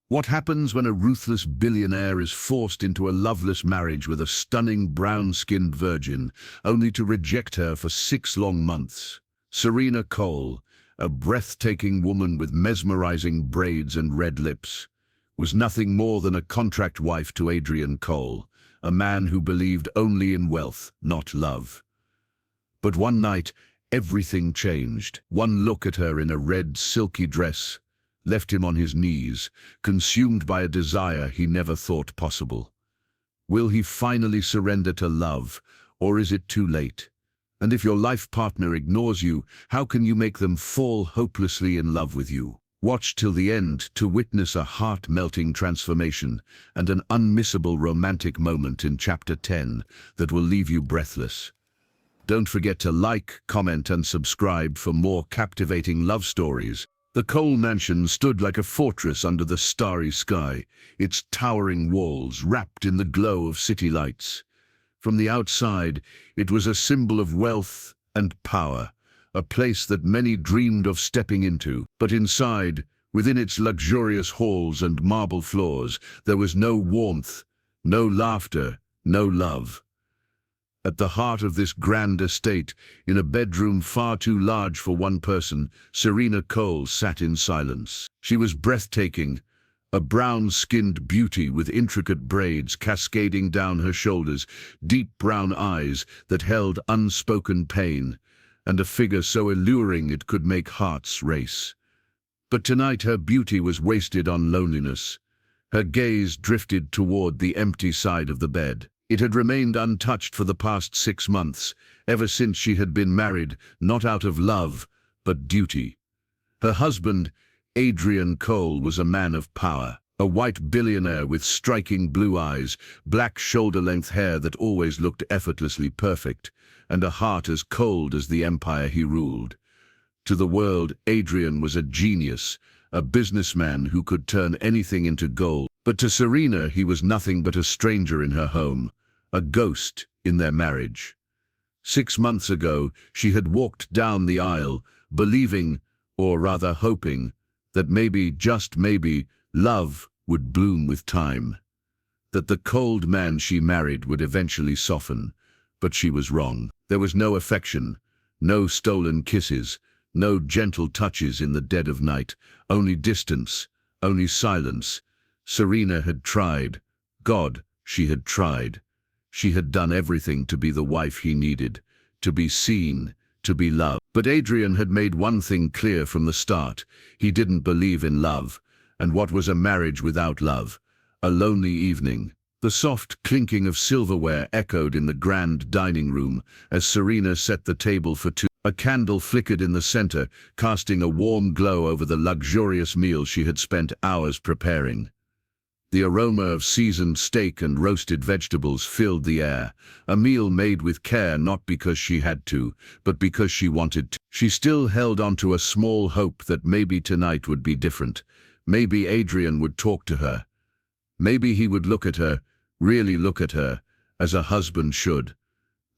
What happens when a ruthless billionaire is forced into a loveless marriage with a stunning brown-skinned virgin, only to reject her for 6 long months? Serena Cole, a breathtaking woman with mesmerizing braids and red lips, was nothing more than a contract wife to Adrian Cole, a man who believed only in wealth, not love. But one night, everything changed. One look at her in a red, silky dress left him on his knees, consumed by a desire he never thought possible. Will he finally surrender to love, or is it too late? And if your life partner ignores you, how can you make them fall hopelessly in love with you? Watch till the end to witness a heart-melting transformation and an unmissable romantic moment in Chapter 10 that will leave you breathless. Don't forget to like, comment, and subscribe for more captivating love stories. The Cole mansion stood like a fortress under the starry sky, its towering walls wrapped in the glow of city lights. From the outside, it was a symbol of wealth and power, a place that many dreamed of stepping into. But inside, within its luxurious halls and marble floors, there was no warmth, no laughter, no love. At the heart of this grand estate, in a bedroom far too large for one person, Serena Cole sat in silence. She was breathtaking, a brown-skinned beauty with intricate braids cascading down her shoulders, deep brown eyes that held unspoken pain, and a figure so alluring it could make hearts race. But tonight her beauty was wasted on loneliness. Her gaze drifted toward the empty side of the bed. It had remained untouched for the past 6 months, ever since she had been married, not out of love, but duty. Her husband, Adrian Cole, was a man of power, a white billionaire with striking blue eyes, black shoulder-length hair that always looked effortlessly perfect, and a heart as cold as the empire he ruled. To the world, Adrien was a genius, a businessman who could turn anything into gold. But to Serena, he was nothing but a stranger in her home, a ghost in their marriage. 6 months ago, she had walked down the aisle, believing, or rather hoping, that maybe, just maybe, love would bloom with time. That the cold man she married would eventually soften, but she was wrong. There was no affection, no stolen kisses, no gentle touches in the dead of night, only distance, only silence. Serena had tried. God, she had tried. She had done everything to be the wife he needed, to be seen, to be loved. But Adrien had made one thing clear from the start. He didn't believe in love. And what was a marriage without love? A lonely evening. The soft clinking of silverware echoed in the grand dining room as Serena set the table for two. A candle flickered in the center, casting a warm glow over the luxurious meal she had spent hours preparing. The aroma of seasoned steak and roasted vegetables filled the air, a meal made with care not because she had to, but because she wanted to. She still held on to a small hope that maybe tonight would be different. Maybe Adrien would talk to her. Maybe he would look at her, really look at her, as a husband should.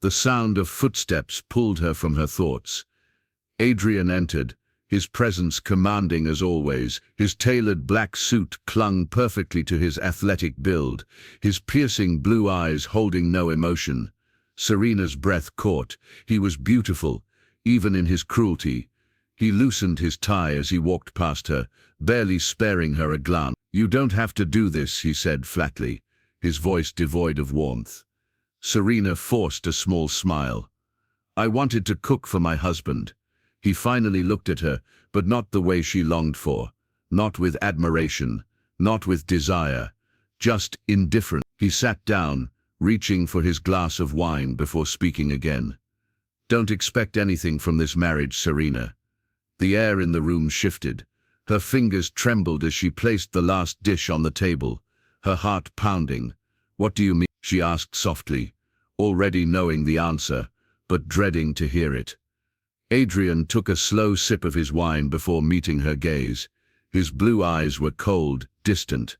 The sound of footsteps pulled her from her thoughts. Adrien entered, his presence commanding as always. His tailored black suit clung perfectly to his athletic build, his piercing blue eyes holding no emotion. Serena's breath caught. He was beautiful, even in his cruelty. He loosened his tie as he walked past her, barely sparing her a glance. "You don't have to do this," he said flatly, his voice devoid of warmth. Serena forced a small smile. "I wanted to cook for my husband." He finally looked at her, but not the way she longed for, not with admiration, not with desire, just indifferent. He sat down, reaching for his glass of wine before speaking again. "Don't expect anything from this marriage, Serena." The air in the room shifted. Her fingers trembled as she placed the last dish on the table, her heart pounding. "What do you mean?" she asked softly, already knowing the answer, but dreading to hear it. Adrien took a slow sip of his wine before meeting her gaze. His blue eyes were cold, distant.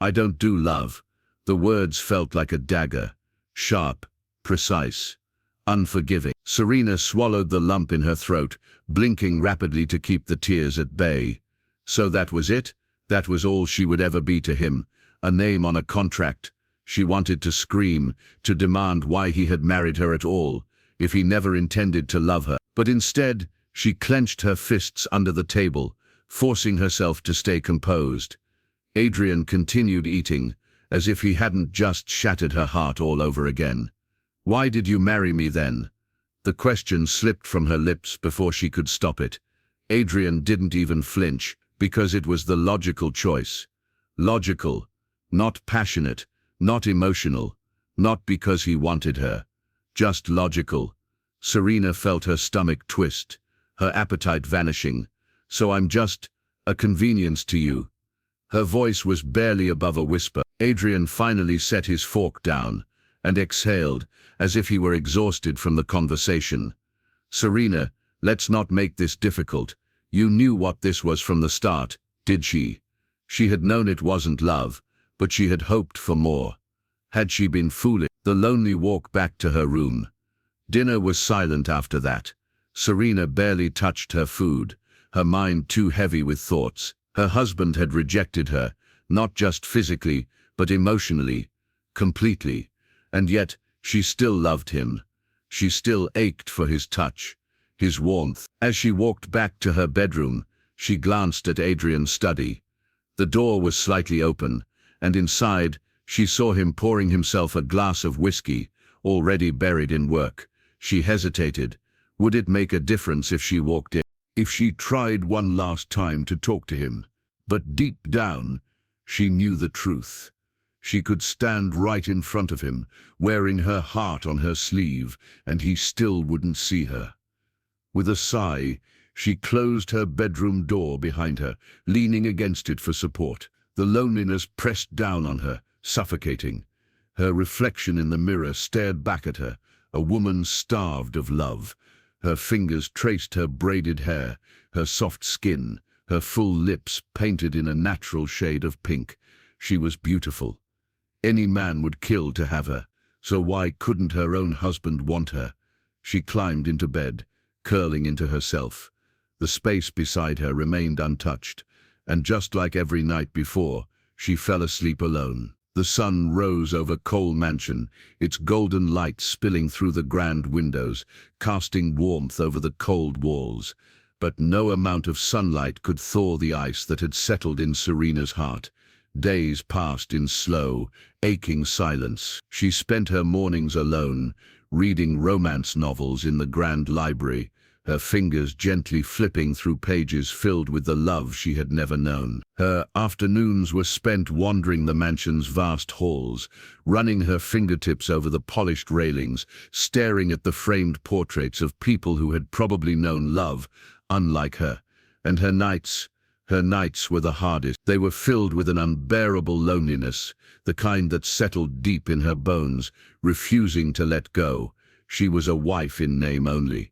"I don't do love." The words felt like a dagger, sharp, precise, unforgiving. Serena swallowed the lump in her throat, blinking rapidly to keep the tears at bay. So that was it? That was all she would ever be to him, a name on a contract. She wanted to scream, to demand why he had married her at all, if he never intended to love her. But instead, she clenched her fists under the table, forcing herself to stay composed. Adrien continued eating, as if he hadn't just shattered her heart all over again. "Why did you marry me then?" The question slipped from her lips before she could stop it. Adrien didn't even flinch, because it was the logical choice. Logical, not passionate, not emotional, not because he wanted her. Just logical. Serena felt her stomach twist, her appetite vanishing. "So I'm just a convenience to you." Her voice was barely above a whisper. Adrien finally set his fork down and exhaled, as if he were exhausted from the conversation. "Serena, let's not make this difficult. You knew what this was from the start, did she?" She had known it wasn't love, but she had hoped for more. Had she been foolish? The lonely walk back to her room. Dinner was silent after that. Serena barely touched her food, her mind too heavy with thoughts. Her husband had rejected her, not just physically, but emotionally, completely. And yet, she still loved him. She still ached for his touch, his warmth. As she walked back to her bedroom, she glanced at Adrian's study. The door was slightly open, and inside, she saw him pouring himself a glass of whiskey, already buried in work. She hesitated. Would it make a difference if she walked in? If she tried one last time to talk to him? But deep down, she knew the truth. She could stand right in front of him, wearing her heart on her sleeve, and he still wouldn't see her. With a sigh, she closed her bedroom door behind her, leaning against it for support. The loneliness pressed down on her, suffocating. Her reflection in the mirror stared back at her, a woman starved of love. Her fingers traced her braided hair, her soft skin, her full lips painted in a natural shade of pink. She was beautiful. Any man would kill to have her, so why couldn't her own husband want her? She climbed into bed, curling into herself. The space beside her remained untouched, and just like every night before, she fell asleep alone. The sun rose over Cole Mansion, its golden light spilling through the grand windows, casting warmth over the cold walls. But no amount of sunlight could thaw the ice that had settled in Serena's heart. Days passed in slow, aching silence. She spent her mornings alone, reading romance novels in the grand library, her fingers gently flipping through pages filled with the love she had never known. Her afternoons were spent wandering the mansion's vast halls, running her fingertips over the polished railings, staring at the framed portraits of people who had probably known love, unlike her. And her nights were the hardest. They were filled with an unbearable loneliness, the kind that settled deep in her bones, refusing to let go. She was a wife in name only.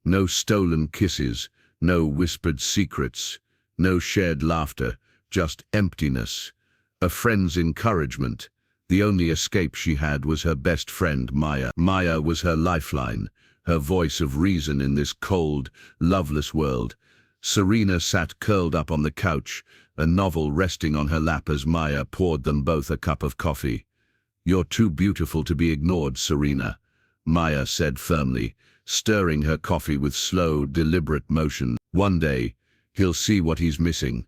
No stolen kisses, no whispered secrets, no shared laughter, just emptiness. A friend's encouragement. The only escape she had was her best friend, Maya. Maya was her lifeline, her voice of reason in this cold, loveless world. Serena sat curled up on the couch, a novel resting on her lap as Maya poured them both a cup of coffee. "You're too beautiful to be ignored, Serena," Maya said firmly, stirring her coffee with slow, deliberate motion. "One day, he'll see what he's missing."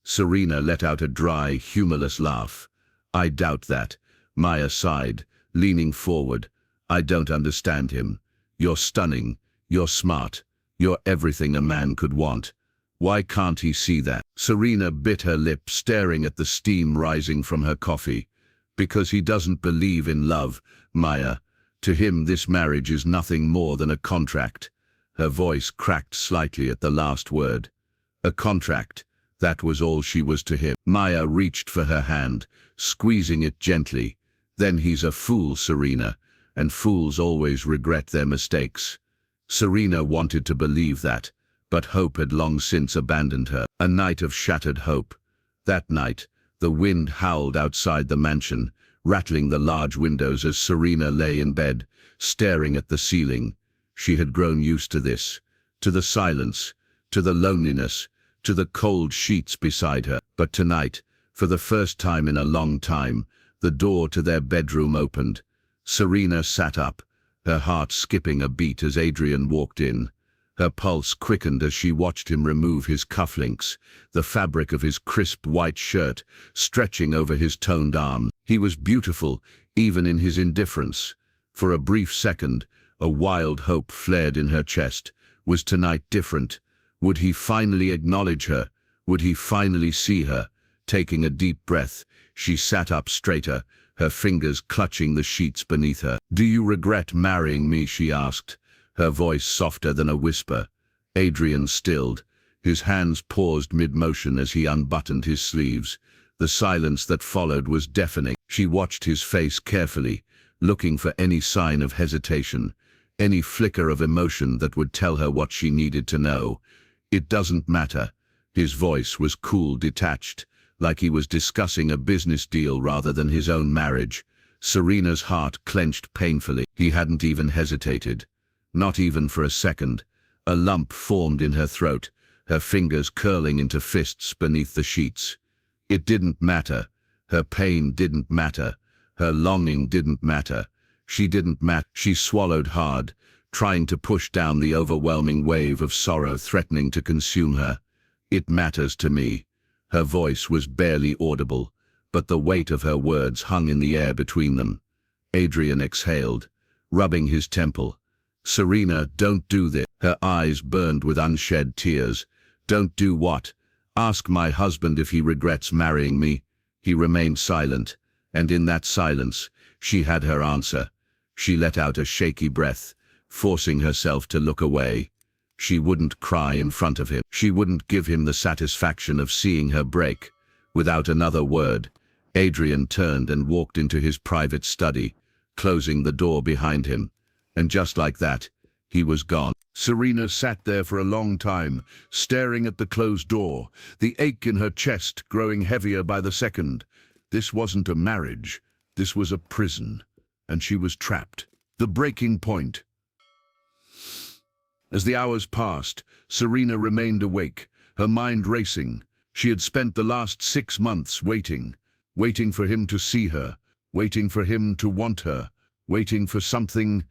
Serena let out a dry, humorless laugh. "I doubt that," Maya sighed, leaning forward. "I don't understand him. You're stunning, you're smart, you're everything a man could want. Why can't he see that?" Serena bit her lip, staring at the steam rising from her coffee. "Because he doesn't believe in love, Maya. To him, this marriage is nothing more than a contract." Her voice cracked slightly at the last word. A contract. That was all she was to him. Maya reached for her hand, squeezing it gently. "Then he's a fool, Serena, and fools always regret their mistakes." Serena wanted to believe that, but hope had long since abandoned her. A night of shattered hope. That night, the wind howled outside the mansion, rattling the large windows as Serena lay in bed, staring at the ceiling. She had grown used to this, to the silence, to the loneliness, to the cold sheets beside her. But tonight, for the first time in a long time, the door to their bedroom opened. Serena sat up, her heart skipping a beat as Adrien walked in. Her pulse quickened as she watched him remove his cufflinks, the fabric of his crisp white shirt stretching over his toned arm. He was beautiful, even in his indifference. For a brief second, a wild hope flared in her chest. Was tonight different? Would he finally acknowledge her? Would he finally see her? Taking a deep breath, she sat up straighter, her fingers clutching the sheets beneath her. "Do you regret marrying me?" she asked, her voice softer than a whisper. Adrien stilled. His hands paused mid-motion as he unbuttoned his sleeves. The silence that followed was deafening. She watched his face carefully, looking for any sign of hesitation, any flicker of emotion that would tell her what she needed to know. "It doesn't matter." His voice was cool, detached, like he was discussing a business deal rather than his own marriage. Serena's heart clenched painfully. He hadn't even hesitated. Not even for a second. A lump formed in her throat, her fingers curling into fists beneath the sheets. It didn't matter. Her pain didn't matter. Her longing didn't matter. She didn't matter. She swallowed hard, trying to push down the overwhelming wave of sorrow threatening to consume her. "It matters to me." Her voice was barely audible, but the weight of her words hung in the air between them. Adrien exhaled, rubbing his temple. "Serena, don't do this." Her eyes burned with unshed tears. "Don't do what?" "Ask my husband if he regrets marrying me." He remained silent, and in that silence, she had her answer. She let out a shaky breath, forcing herself to look away. She wouldn't cry in front of him. She wouldn't give him the satisfaction of seeing her break. Without another word, Adrien turned and walked into his private study, closing the door behind him. And just like that, he was gone. Serena sat there for a long time, staring at the closed door, the ache in her chest growing heavier by the second. This wasn't a marriage. This was a prison. And she was trapped. The breaking point. As the hours passed, Serena remained awake, her mind racing. She had spent the last 6 months waiting for him to see her, waiting for him to want her, waiting for something,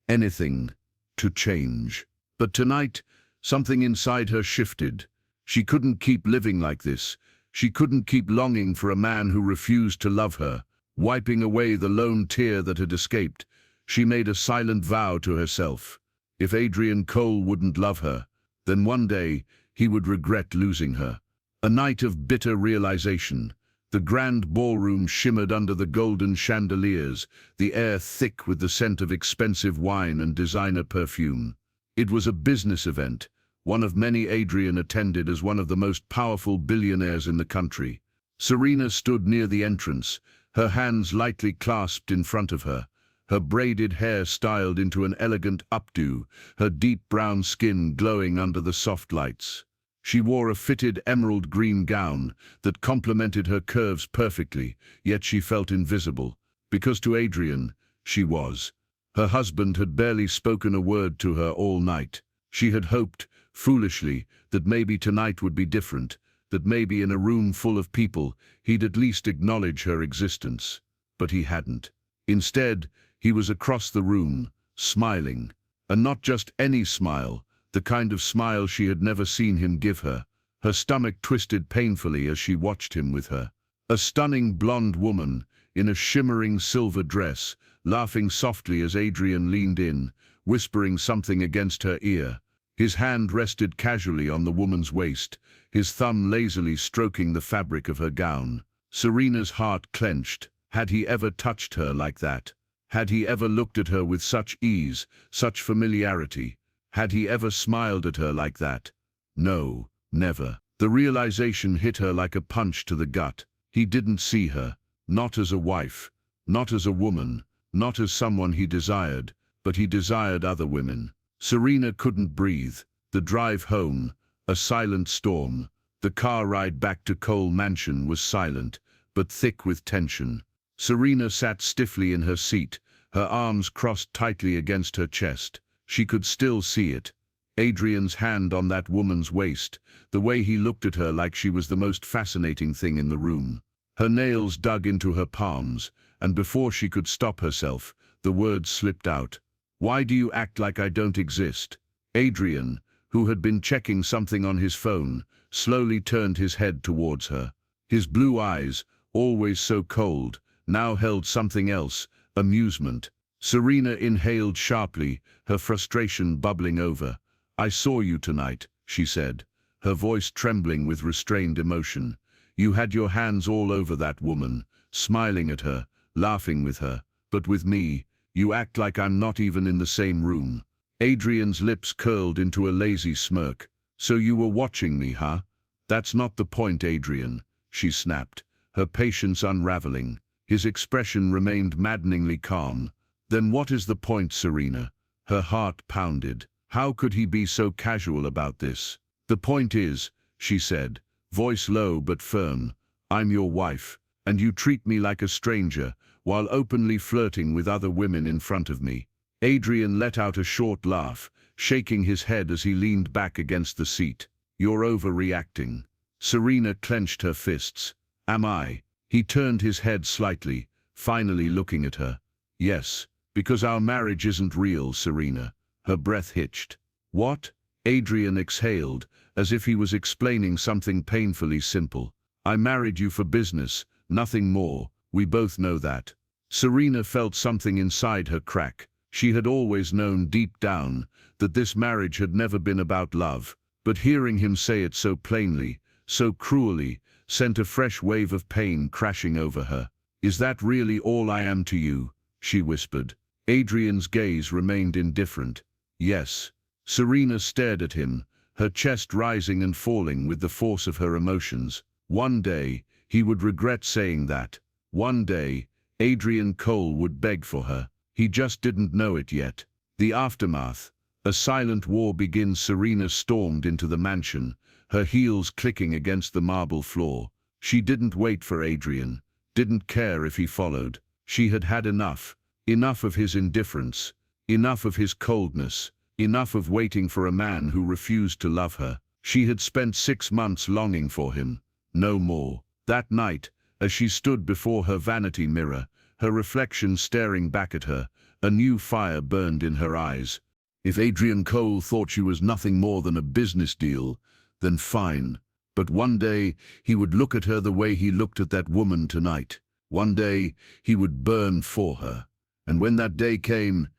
anything, to change. But tonight, something inside her shifted. She couldn't keep living like this. She couldn't keep longing for a man who refused to love her. Wiping away the lone tear that had escaped, she made a silent vow to herself. If Adrian Cole wouldn't love her, then one day he would regret losing her. A night of bitter realization. The grand ballroom shimmered under the golden chandeliers, the air thick with the scent of expensive wine and designer perfume. It was a business event, one of many Adrien attended as one of the most powerful billionaires in the country. Serena stood near the entrance, her hands lightly clasped in front of her, her braided hair styled into an elegant updo, her deep brown skin glowing under the soft lights. She wore a fitted emerald green gown that complemented her curves perfectly, yet she felt invisible, because to Adrien, she was. Her husband had barely spoken a word to her all night. She had hoped, foolishly, that maybe tonight would be different, that maybe in a room full of people, he'd at least acknowledge her existence. But he hadn't. Instead, he was across the room, smiling. And not just any smile, the kind of smile she had never seen him give her. Her stomach twisted painfully as she watched him with her. A stunning blonde woman, in a shimmering silver dress, laughing softly as Adrien leaned in, whispering something against her ear. His hand rested casually on the woman's waist, his thumb lazily stroking the fabric of her gown. Serena's heart clenched. Had he ever touched her like that? Had he ever looked at her with such ease, such familiarity? Had he ever smiled at her like that? No, never. The realization hit her like a punch to the gut. He didn't see her, not as a wife, not as a woman, not as someone he desired, but he desired other women. Serena couldn't breathe. The drive home, a silent storm. The car ride back to Cole Mansion was silent, but thick with tension. Serena sat stiffly in her seat, her arms crossed tightly against her chest. She could still see it. Adrian's hand on that woman's waist, the way he looked at her like she was the most fascinating thing in the room. Her nails dug into her palms, and before she could stop herself, the words slipped out. "Why do you act like I don't exist?" Adrien, who had been checking something on his phone, slowly turned his head towards her. His blue eyes, always so cold, now held something else, amusement. Serena inhaled sharply, her frustration bubbling over. "I saw you tonight," she said, her voice trembling with restrained emotion. "You had your hands all over that woman, smiling at her, laughing with her. But with me, you act like I'm not even in the same room." Adrian's lips curled into a lazy smirk. "So you were watching me, huh?" "That's not the point, Adrien," she snapped, her patience unraveling. His expression remained maddeningly calm. "Then what is the point, Serena?" Her heart pounded. How could he be so casual about this? "The point is," she said, voice low but firm, "I'm your wife, and you treat me like a stranger, while openly flirting with other women in front of me." Adrien let out a short laugh, shaking his head as he leaned back against the seat. "You're overreacting." Serena clenched her fists. "Am I?" He turned his head slightly, finally looking at her. "Yes, because our marriage isn't real, Serena." Her breath hitched. "What?" Adrien exhaled, as if he was explaining something painfully simple. "I married you for business, nothing more. We both know that." Serena felt something inside her crack. She had always known deep down that this marriage had never been about love, but hearing him say it so plainly, so cruelly, sent a fresh wave of pain crashing over her. "Is that really all I am to you?" she whispered. Adrian's gaze remained indifferent. "Yes." Serena stared at him, her chest rising and falling with the force of her emotions. One day, he would regret saying that. One day, Adrian Cole would beg for her. He just didn't know it yet. The aftermath. A silent war begins. Serena stormed into the mansion, her heels clicking against the marble floor. She didn't wait for Adrien, didn't care if he followed. She had had enough. Enough of his indifference, enough of his coldness, enough of waiting for a man who refused to love her. She had spent 6 months longing for him, no more. That night, as she stood before her vanity mirror, her reflection staring back at her, a new fire burned in her eyes. If Adrian Cole thought she was nothing more than a business deal, then fine. But one day, he would look at her the way he looked at that woman tonight. One day, he would burn for her. And when that day came,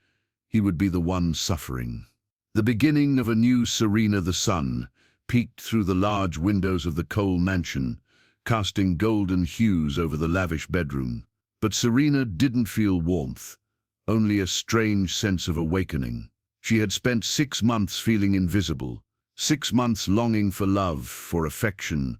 he would be the one suffering. The beginning of a new Serena. The sun peeked through the large windows of the Cole mansion, casting golden hues over the lavish bedroom. But Serena didn't feel warmth, only a strange sense of awakening. She had spent 6 months feeling invisible, 6 months longing for love, for affection,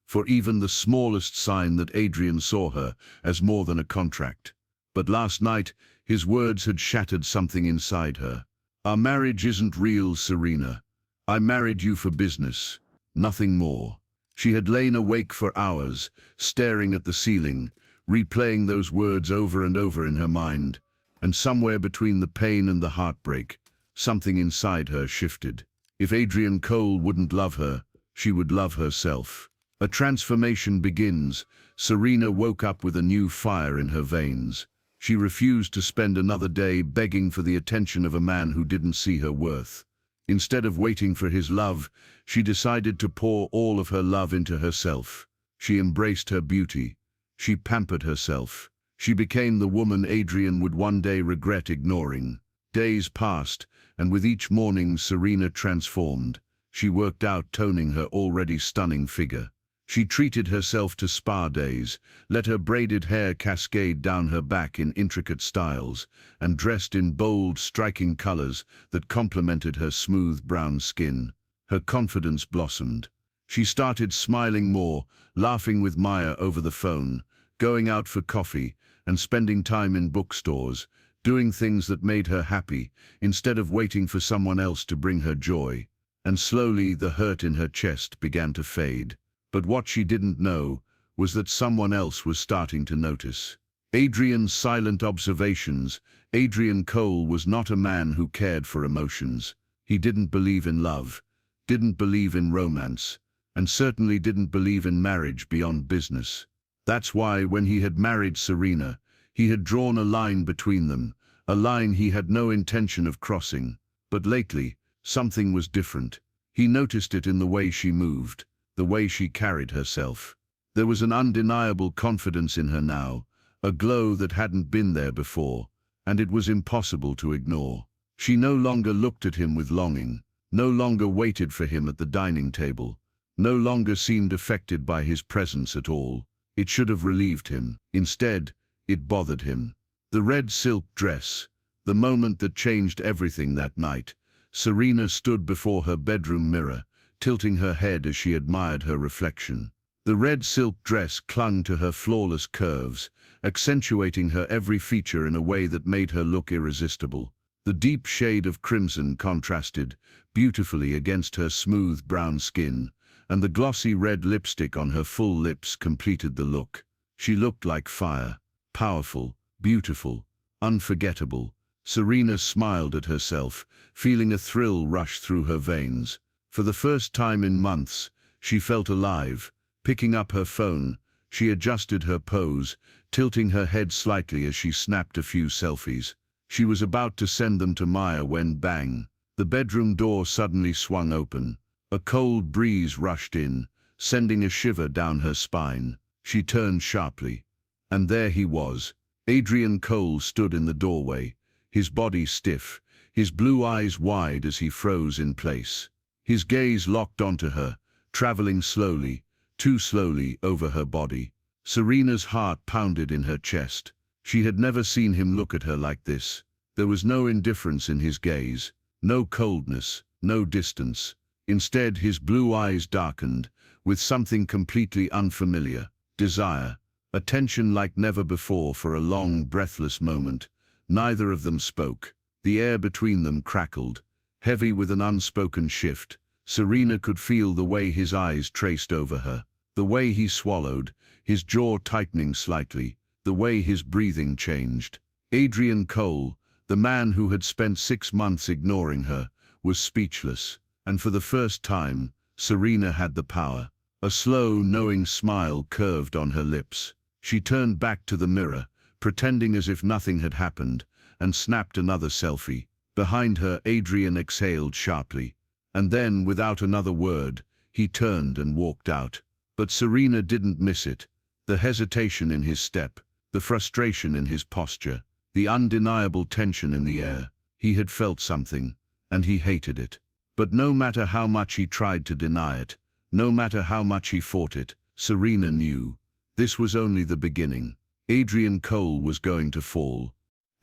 for even the smallest sign that Adrien saw her as more than a contract. But last night, his words had shattered something inside her. "Our marriage isn't real, Serena. I married you for business, nothing more." She had lain awake for hours, staring at the ceiling, replaying those words over and over in her mind. And somewhere between the pain and the heartbreak, something inside her shifted. If Adrian Cole wouldn't love her, she would love herself. A transformation begins. Serena woke up with a new fire in her veins. She refused to spend another day begging for the attention of a man who didn't see her worth. Instead of waiting for his love, she decided to pour all of her love into herself. She embraced her beauty. She pampered herself. She became the woman Adrien would one day regret ignoring. Days passed, and with each morning Serena transformed. She worked out, toning her already stunning figure. She treated herself to spa days, let her braided hair cascade down her back in intricate styles, and dressed in bold, striking colors that complemented her smooth brown skin. Her confidence blossomed. She started smiling more, laughing with Maya over the phone, going out for coffee, and spending time in bookstores, doing things that made her happy, instead of waiting for someone else to bring her joy. And slowly the hurt in her chest began to fade. But what she didn't know was that someone else was starting to notice. Adrien's silent observations. Adrian Cole was not a man who cared for emotions. He didn't believe in love, didn't believe in romance, and certainly didn't believe in marriage beyond business. That's why when he had married Serena, he had drawn a line between them, a line he had no intention of crossing. But lately, something was different. He noticed it in the way she moved, the way she carried herself. There was an undeniable confidence in her now, a glow that hadn't been there before, and it was impossible to ignore. She no longer looked at him with longing, no longer waited for him at the dining table, no longer seemed affected by his presence at all. It should have relieved him. Instead, it bothered him. The red silk dress, the moment that changed everything that night. Serena stood before her bedroom mirror, tilting her head as she admired her reflection. The red silk dress clung to her flawless curves, accentuating her every feature in a way that made her look irresistible. The deep shade of crimson contrasted beautifully against her smooth brown skin, and the glossy red lipstick on her full lips completed the look. She looked like fire, powerful, beautiful, unforgettable. Serena smiled at herself, feeling a thrill rush through her veins. For the first time in months, she felt alive. Picking up her phone, she adjusted her pose, tilting her head slightly as she snapped a few selfies. She was about to send them to Maya when bang, the bedroom door suddenly swung open. A cold breeze rushed in, sending a shiver down her spine. She turned sharply. And there he was. Adrian Cole stood in the doorway, his body stiff, his blue eyes wide as he froze in place. His gaze locked onto her, traveling slowly, too slowly, over her body. Serena's heart pounded in her chest. She had never seen him look at her like this. There was no indifference in his gaze, no coldness, no distance. Instead, his blue eyes darkened with something completely unfamiliar: desire, a tension like never before. For a long, breathless moment, neither of them spoke. The air between them crackled, heavy with an unspoken shift. Serena could feel the way his eyes traced over her, the way he swallowed, his jaw tightening slightly, the way his breathing changed. Adrian Cole, the man who had spent 6 months ignoring her, was speechless. And for the first time, Serena had the power. A slow, knowing smile curved on her lips. She turned back to the mirror, pretending as if nothing had happened, and snapped another selfie. Behind her, Adrien exhaled sharply. And then, without another word, he turned and walked out. But Serena didn't miss it. The hesitation in his step, the frustration in his posture, the undeniable tension in the air. He had felt something, and he hated it. But no matter how much he tried to deny it, no matter how much he fought it, Serena knew. This was only the beginning. Adrian Cole was going to fall.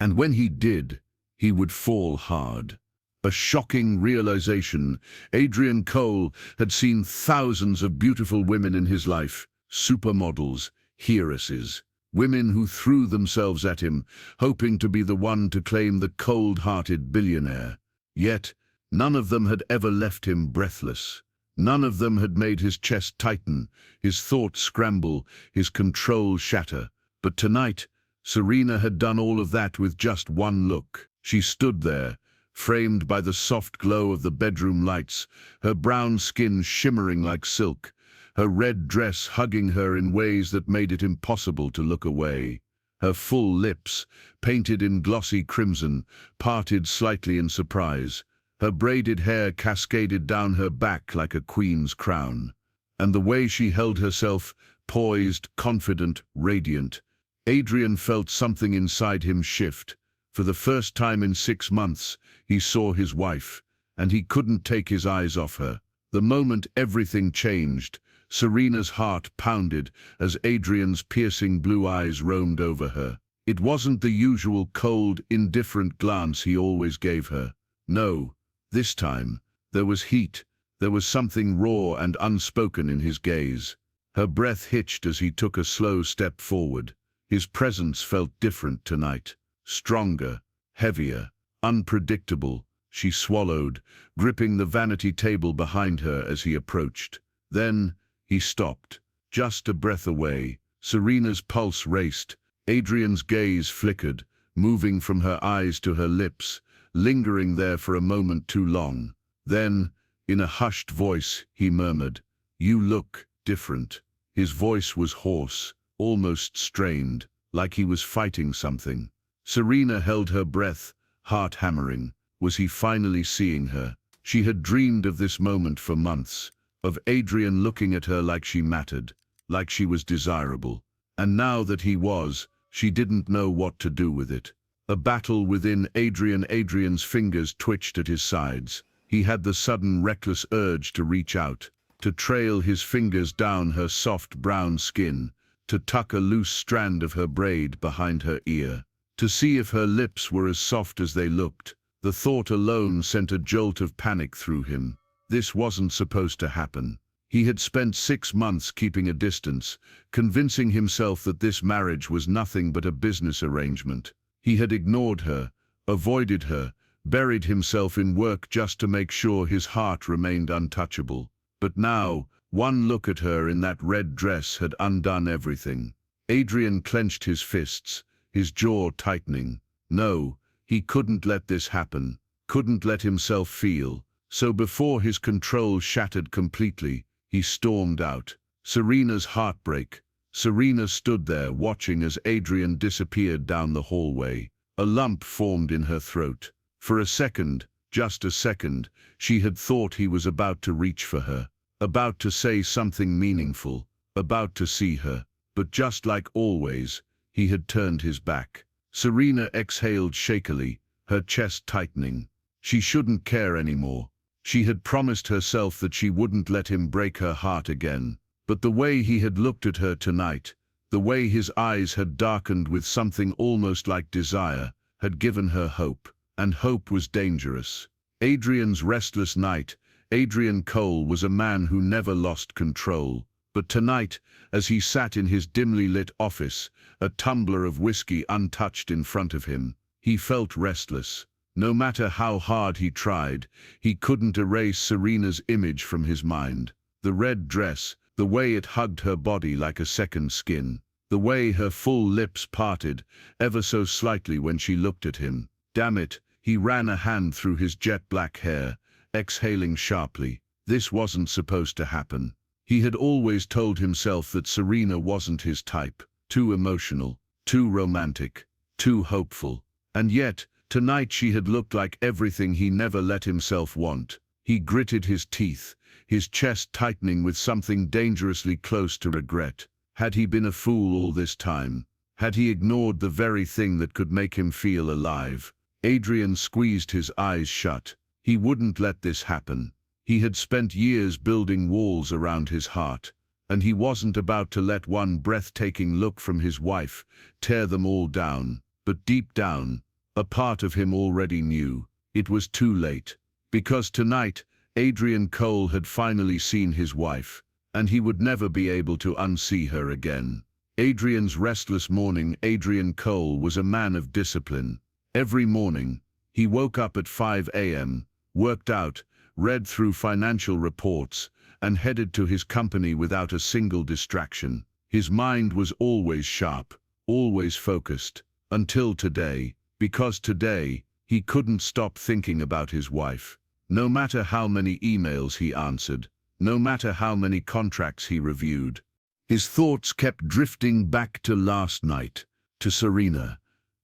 And when he did, he would fall hard. A shocking realization. Adrian Cole had seen thousands of beautiful women in his life, supermodels, heiresses, women who threw themselves at him, hoping to be the one to claim the cold-hearted billionaire. Yet, none of them had ever left him breathless. None of them had made his chest tighten, his thoughts scramble, his control shatter. But tonight, Serena had done all of that with just one look. She stood there, framed by the soft glow of the bedroom lights, her brown skin shimmering like silk, her red dress hugging her in ways that made it impossible to look away. Her full lips, painted in glossy crimson, parted slightly in surprise. Her braided hair cascaded down her back like a queen's crown. And the way she held herself, poised, confident, radiant. Adrien felt something inside him shift. For the first time in 6 months, he saw his wife, and he couldn't take his eyes off her. The moment everything changed, Serena's heart pounded as Adrian's piercing blue eyes roamed over her. It wasn't the usual cold, indifferent glance he always gave her. No, this time, there was heat. There was something raw and unspoken in his gaze. Her breath hitched as he took a slow step forward. His presence felt different tonight. Stronger, heavier, unpredictable. She swallowed, gripping the vanity table behind her as he approached. Then, he stopped, just a breath away. Serena's pulse raced. Adrian's gaze flickered, moving from her eyes to her lips, lingering there for a moment too long. Then, in a hushed voice, he murmured, "You look different." His voice was hoarse, almost strained, like he was fighting something. Serena held her breath, heart hammering. Was he finally seeing her? She had dreamed of this moment for months, of Adrien looking at her like she mattered, like she was desirable. And now that he was, she didn't know what to do with it. A battle within Adrien's fingers twitched at his sides. He had the sudden reckless urge to reach out, to trail his fingers down her soft brown skin, to tuck a loose strand of her braid behind her ear, to see if her lips were as soft as they looked. The thought alone sent a jolt of panic through him. This wasn't supposed to happen. He had spent 6 months keeping a distance, convincing himself that this marriage was nothing but a business arrangement. He had ignored her, avoided her, buried himself in work just to make sure his heart remained untouchable. But now, one look at her in that red dress had undone everything. Adrien clenched his fists, his jaw tightening. No, he couldn't let this happen, couldn't let himself feel. So before his control shattered completely, he stormed out. Serena's heartbreak. Serena stood there watching as Adrien disappeared down the hallway. A lump formed in her throat. For a second, just a second, she had thought he was about to reach for her, about to say something meaningful, about to see her. But just like always, he had turned his back. Serena exhaled shakily, her chest tightening. She shouldn't care anymore. She had promised herself that she wouldn't let him break her heart again. But the way he had looked at her tonight, the way his eyes had darkened with something almost like desire, had given her hope. And hope was dangerous. Adrien's restless night. Adrian Cole was a man who never lost control. But tonight, as he sat in his dimly lit office, a tumbler of whiskey untouched in front of him, he felt restless. No matter how hard he tried, he couldn't erase Serena's image from his mind. The red dress, the way it hugged her body like a second skin, the way her full lips parted, ever so slightly when she looked at him. Damn it, he ran a hand through his jet-black hair, exhaling sharply. This wasn't supposed to happen. He had always told himself that Serena wasn't his type. Too emotional, too romantic, too hopeful. And yet, tonight she had looked like everything he never let himself want. He gritted his teeth, his chest tightening with something dangerously close to regret. Had he been a fool all this time? Had he ignored the very thing that could make him feel alive? Adrien squeezed his eyes shut. He wouldn't let this happen. He had spent years building walls around his heart, and he wasn't about to let one breathtaking look from his wife tear them all down. But deep down, a part of him already knew it was too late. Because tonight, Adrian Cole had finally seen his wife, and he would never be able to unsee her again. Adrian's restless morning. Adrian Cole was a man of discipline. Every morning, he woke up at 5 a.m., worked out, read through financial reports, and headed to his company without a single distraction. His mind was always sharp, always focused, until today, because today, he couldn't stop thinking about his wife. No matter how many emails he answered, no matter how many contracts he reviewed, his thoughts kept drifting back to last night, to Serena,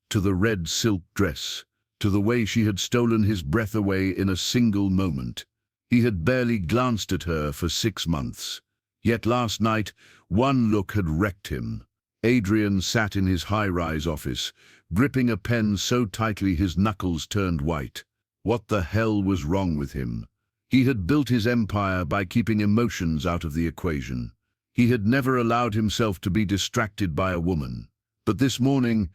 to the red silk dress, to the way she had stolen his breath away in a single moment. He had barely glanced at her for 6 months. Yet last night, one look had wrecked him. Adrien sat in his high-rise office, gripping a pen so tightly his knuckles turned white. What the hell was wrong with him? He had built his empire by keeping emotions out of the equation. He had never allowed himself to be distracted by a woman. But this morning,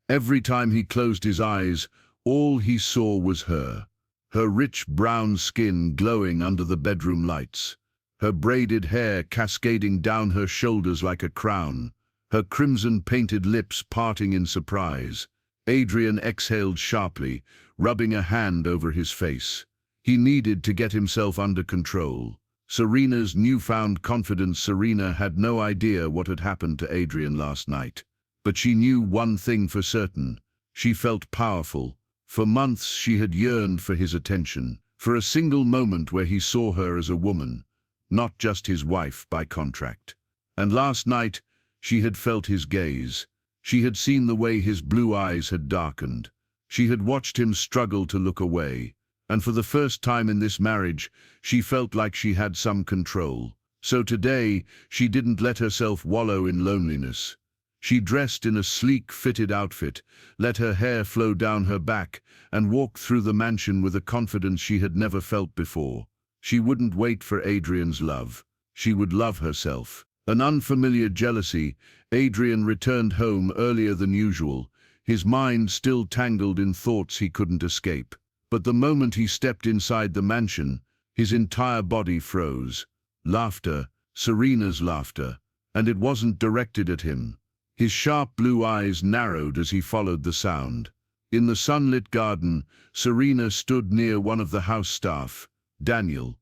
every time he closed his eyes, all he saw was her. Her rich brown skin glowing under the bedroom lights, her braided hair cascading down her shoulders like a crown, her crimson-painted lips parting in surprise. Adrien exhaled sharply, rubbing a hand over his face. He needed to get himself under control. Serena's newfound confidence. Serena had no idea what had happened to Adrien last night. But she knew one thing for certain. She felt powerful. For months she had yearned for his attention, for a single moment where he saw her as a woman, not just his wife by contract. And last night, she had felt his gaze. She had seen the way his blue eyes had darkened. She had watched him struggle to look away. And for the first time in this marriage, she felt like she had some control. So today, she didn't let herself wallow in loneliness. She dressed in a sleek, fitted outfit, let her hair flow down her back, and walked through the mansion with a confidence she had never felt before. She wouldn't wait for Adrian's love. She would love herself. An unfamiliar jealousy, Adrien returned home earlier than usual, his mind still tangled in thoughts he couldn't escape. But the moment he stepped inside the mansion, his entire body froze. Laughter, Serena's laughter, and it wasn't directed at him. His sharp blue eyes narrowed as he followed the sound. In the sunlit garden, Serena stood near one of the house staff. Daniel,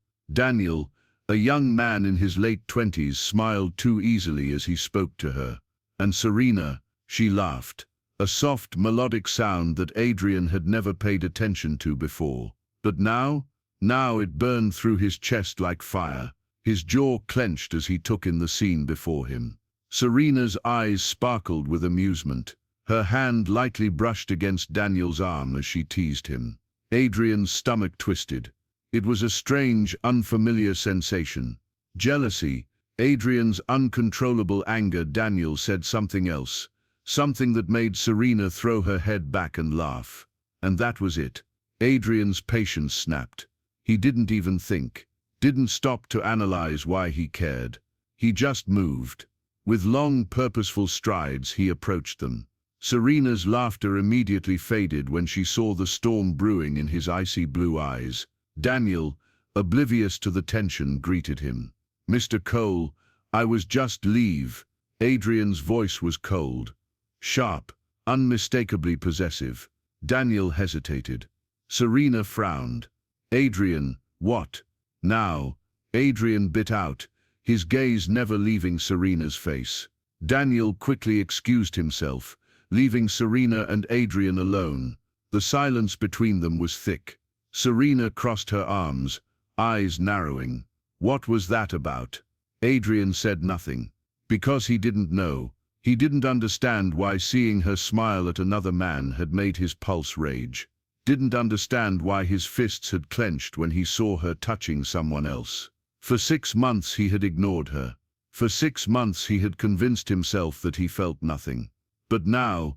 a young man in his late 20s, smiled too easily as he spoke to her. And Serena, she laughed. A soft, melodic sound that Adrien had never paid attention to before. But now it burned through his chest like fire. His jaw clenched as he took in the scene before him. Serena's eyes sparkled with amusement. Her hand lightly brushed against Daniel's arm as she teased him. Adrien's stomach twisted. It was a strange, unfamiliar sensation. Jealousy, Adrien's uncontrollable anger. Daniel said something else. Something that made Serena throw her head back and laugh. And that was it. Adrien's patience snapped. He didn't even think. Didn't stop to analyze why he cared. He just moved. With long, purposeful strides, he approached them. Serena's laughter immediately faded when she saw the storm brewing in his icy blue eyes. Daniel, oblivious to the tension, greeted him. "Mr. Cole, I was just leave." Adrien's voice was cold, sharp, unmistakably possessive. Daniel hesitated. Serena frowned. "Adrien, what? Now?" Adrien bit out, his gaze never leaving Serena's face. Daniel quickly excused himself, leaving Serena and Adrien alone. The silence between them was thick. Serena crossed her arms, eyes narrowing. What was that about? Adrien said nothing. Because he didn't know. He didn't understand why seeing her smile at another man had made his pulse rage. Didn't understand why his fists had clenched when he saw her touching someone else. For 6 months he had ignored her. For 6 months he had convinced himself that he felt nothing. But now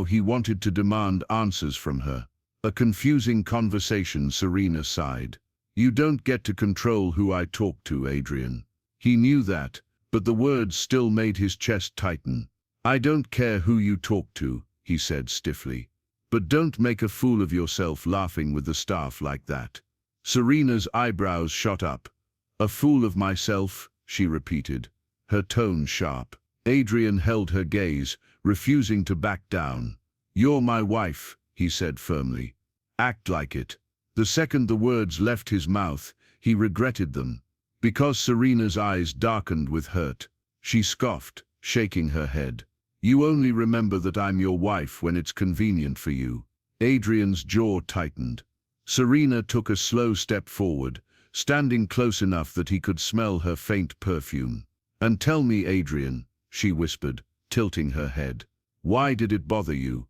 he wanted to demand answers from her. A confusing conversation. Serena sighed. "You don't get to control who I talk to, Adrien." He knew that, but the words still made his chest tighten. "I don't care who you talk to," he said stiffly. "But don't make a fool of yourself laughing with the staff like that." Serena's eyebrows shot up. "A fool of myself," she repeated, her tone sharp. Adrien held her gaze, refusing to back down. "You're my wife," he said firmly. "Act like it." The second the words left his mouth, he regretted them. Because Serena's eyes darkened with hurt, she scoffed, shaking her head. "You only remember that I'm your wife when it's convenient for you." Adrien's jaw tightened. Serena took a slow step forward, standing close enough that he could smell her faint perfume. "And tell me, Adrien," she whispered, tilting her head, "why did it bother you?"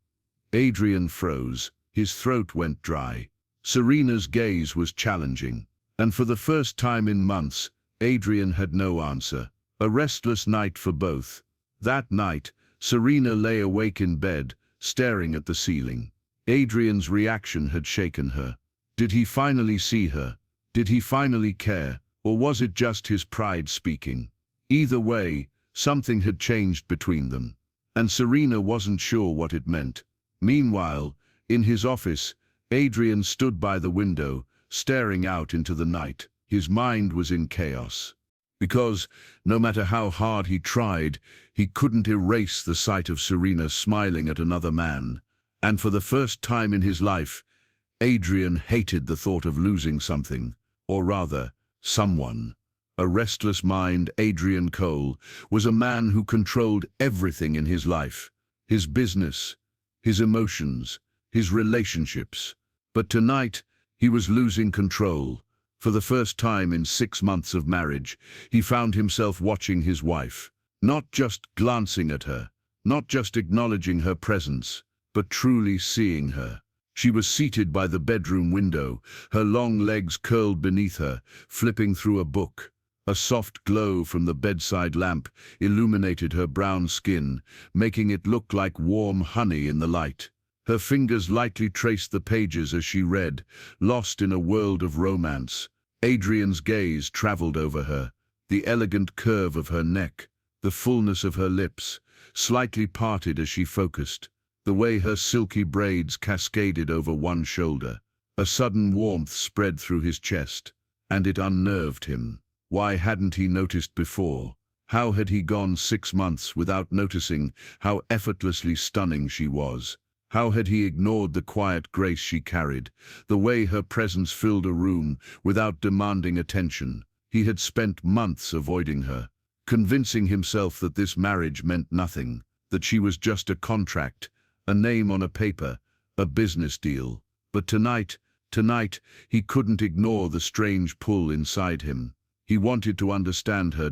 Adrien froze. His throat went dry. Serena's gaze was challenging. And for the first time in months, Adrien had no answer. A restless night for both. That night, Serena lay awake in bed, staring at the ceiling. Adrien's reaction had shaken her. Did he finally see her? Did he finally care? Or was it just his pride speaking? Either way, something had changed between them. And Serena wasn't sure what it meant. Meanwhile, in his office, Adrien stood by the window, staring out into the night. His mind was in chaos. Because, no matter how hard he tried, he couldn't erase the sight of Serena smiling at another man. And for the first time in his life, Adrien hated the thought of losing something, or rather, someone. A restless mind, Adrian Cole, was a man who controlled everything in his life. His business, his emotions, his relationships. But tonight, He was losing control. For the first time in 6 months of marriage, he found himself watching his wife, not just glancing at her, not just acknowledging her presence, but truly seeing her. She was seated by the bedroom window, her long legs curled beneath her, flipping through a book. A soft glow from the bedside lamp illuminated her brown skin, making it look like warm honey in the light. Her fingers lightly traced the pages as she read, lost in a world of romance. Adrian's gaze traveled over her, the elegant curve of her neck, the fullness of her lips, slightly parted as she focused, the way her silky braids cascaded over one shoulder. A sudden warmth spread through his chest, and it unnerved him. Why hadn't he noticed before? How had he gone 6 months without noticing how effortlessly stunning she was? How had he ignored the quiet grace she carried, the way her presence filled a room without demanding attention? He had spent months avoiding her, convincing himself that this marriage meant nothing, that she was just a contract, a name on a paper, a business deal. But tonight, he couldn't ignore the strange pull inside him. He wanted to understand her.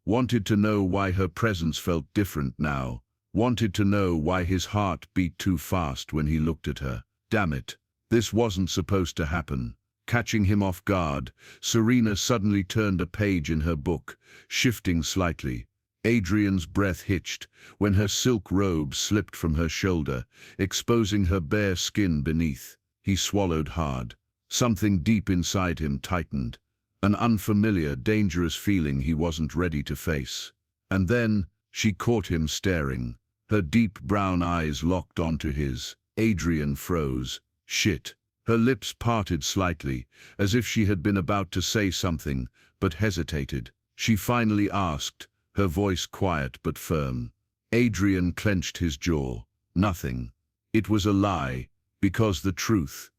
Wanted to know why her presence felt different now. Wanted to know why his heart beat too fast when he looked at her. Damn it, this wasn't supposed to happen. Catching him off guard, Serena suddenly turned a page in her book, shifting slightly. Adrian's breath hitched when her silk robe slipped from her shoulder, exposing her bare skin beneath. He swallowed hard. Something deep inside him tightened. An unfamiliar, dangerous feeling he wasn't ready to face. And then she caught him staring. Her deep brown eyes locked onto his. Adrien froze. Shit. Her lips parted slightly, as if she had been about to say something, but hesitated. She finally asked, her voice quiet but firm. Adrien clenched his jaw. Nothing. It was a lie, because the truth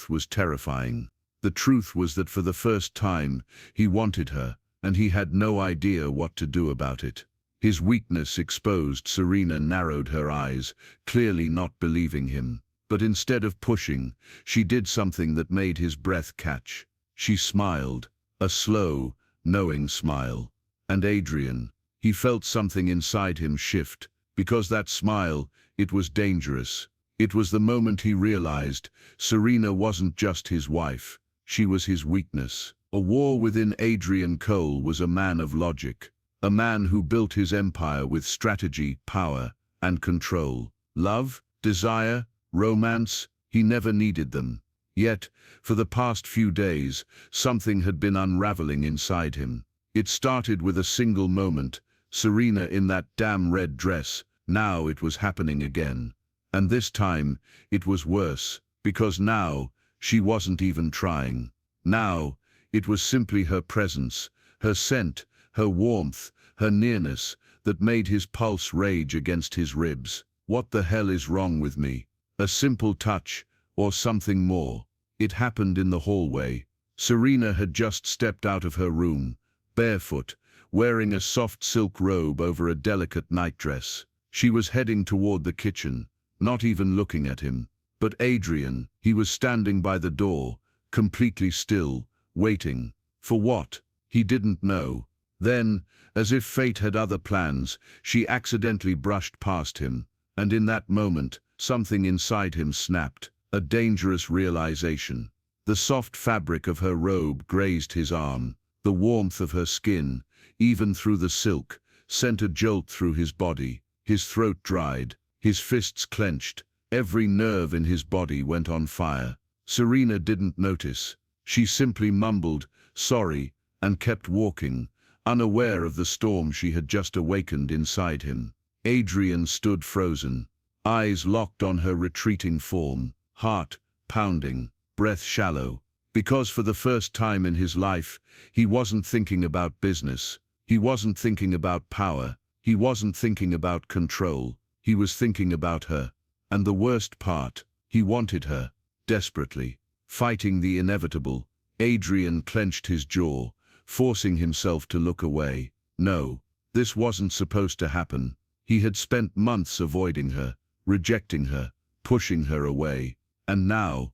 was terrifying. The truth was that for the first time, he wanted her, and he had no idea what to do about it. His weakness exposed. Serena narrowed her eyes, clearly not believing him. But instead of pushing, she did something that made his breath catch. She smiled, a slow, knowing smile. And Adrien, he felt something inside him shift, because that smile, it was dangerous. It was the moment he realized Serena wasn't just his wife, she was his weakness. A war within Adrian Cole was a man of logic, a man who built his empire with strategy, power, and control. Love, desire, romance, he never needed them. Yet, for the past few days, something had been unraveling inside him. It started with a single moment, Serena in that damn red dress. Now it was happening again. And this time, it was worse, because now, she wasn't even trying. Now, it was simply her presence, her scent, her warmth, her nearness, that made his pulse rage against his ribs. What the hell is wrong with me? A simple touch, or something more? It happened in the hallway. Serena had just stepped out of her room, barefoot, wearing a soft silk robe over a delicate nightdress. She was heading toward the kitchen, not even looking at him. But Adrien, he was standing by the door, completely still, waiting. For what? He didn't know. Then, as if fate had other plans, she accidentally brushed past him, and in that moment, something inside him snapped, a dangerous realization. The soft fabric of her robe grazed his arm. The warmth of her skin, even through the silk, sent a jolt through his body. His throat dried, his fists clenched. Every nerve in his body went on fire. Serena didn't notice. She simply mumbled, "Sorry," and kept walking, unaware of the storm she had just awakened inside him. Adrien stood frozen, eyes locked on her retreating form, heart pounding, breath shallow. Because for the first time in his life, he wasn't thinking about business. He wasn't thinking about power. He wasn't thinking about control. He was thinking about her. And the worst part, he wanted her, desperately. Fighting the inevitable, Adrien clenched his jaw, forcing himself to look away. No, this wasn't supposed to happen. He had spent months avoiding her, rejecting her, pushing her away. And now,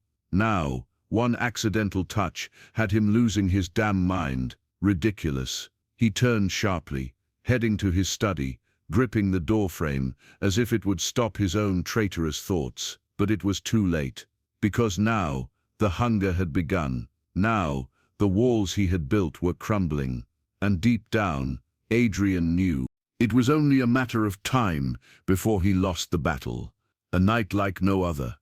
One accidental touch had him losing his damn mind. Ridiculous. He turned sharply, heading to his study, gripping the doorframe as if it would stop his own traitorous thoughts. But it was too late. Because now, the hunger had begun. Now, the walls he had built were crumbling. And deep down, Adrien knew. It was only a matter of time before he lost the battle. A night like no other.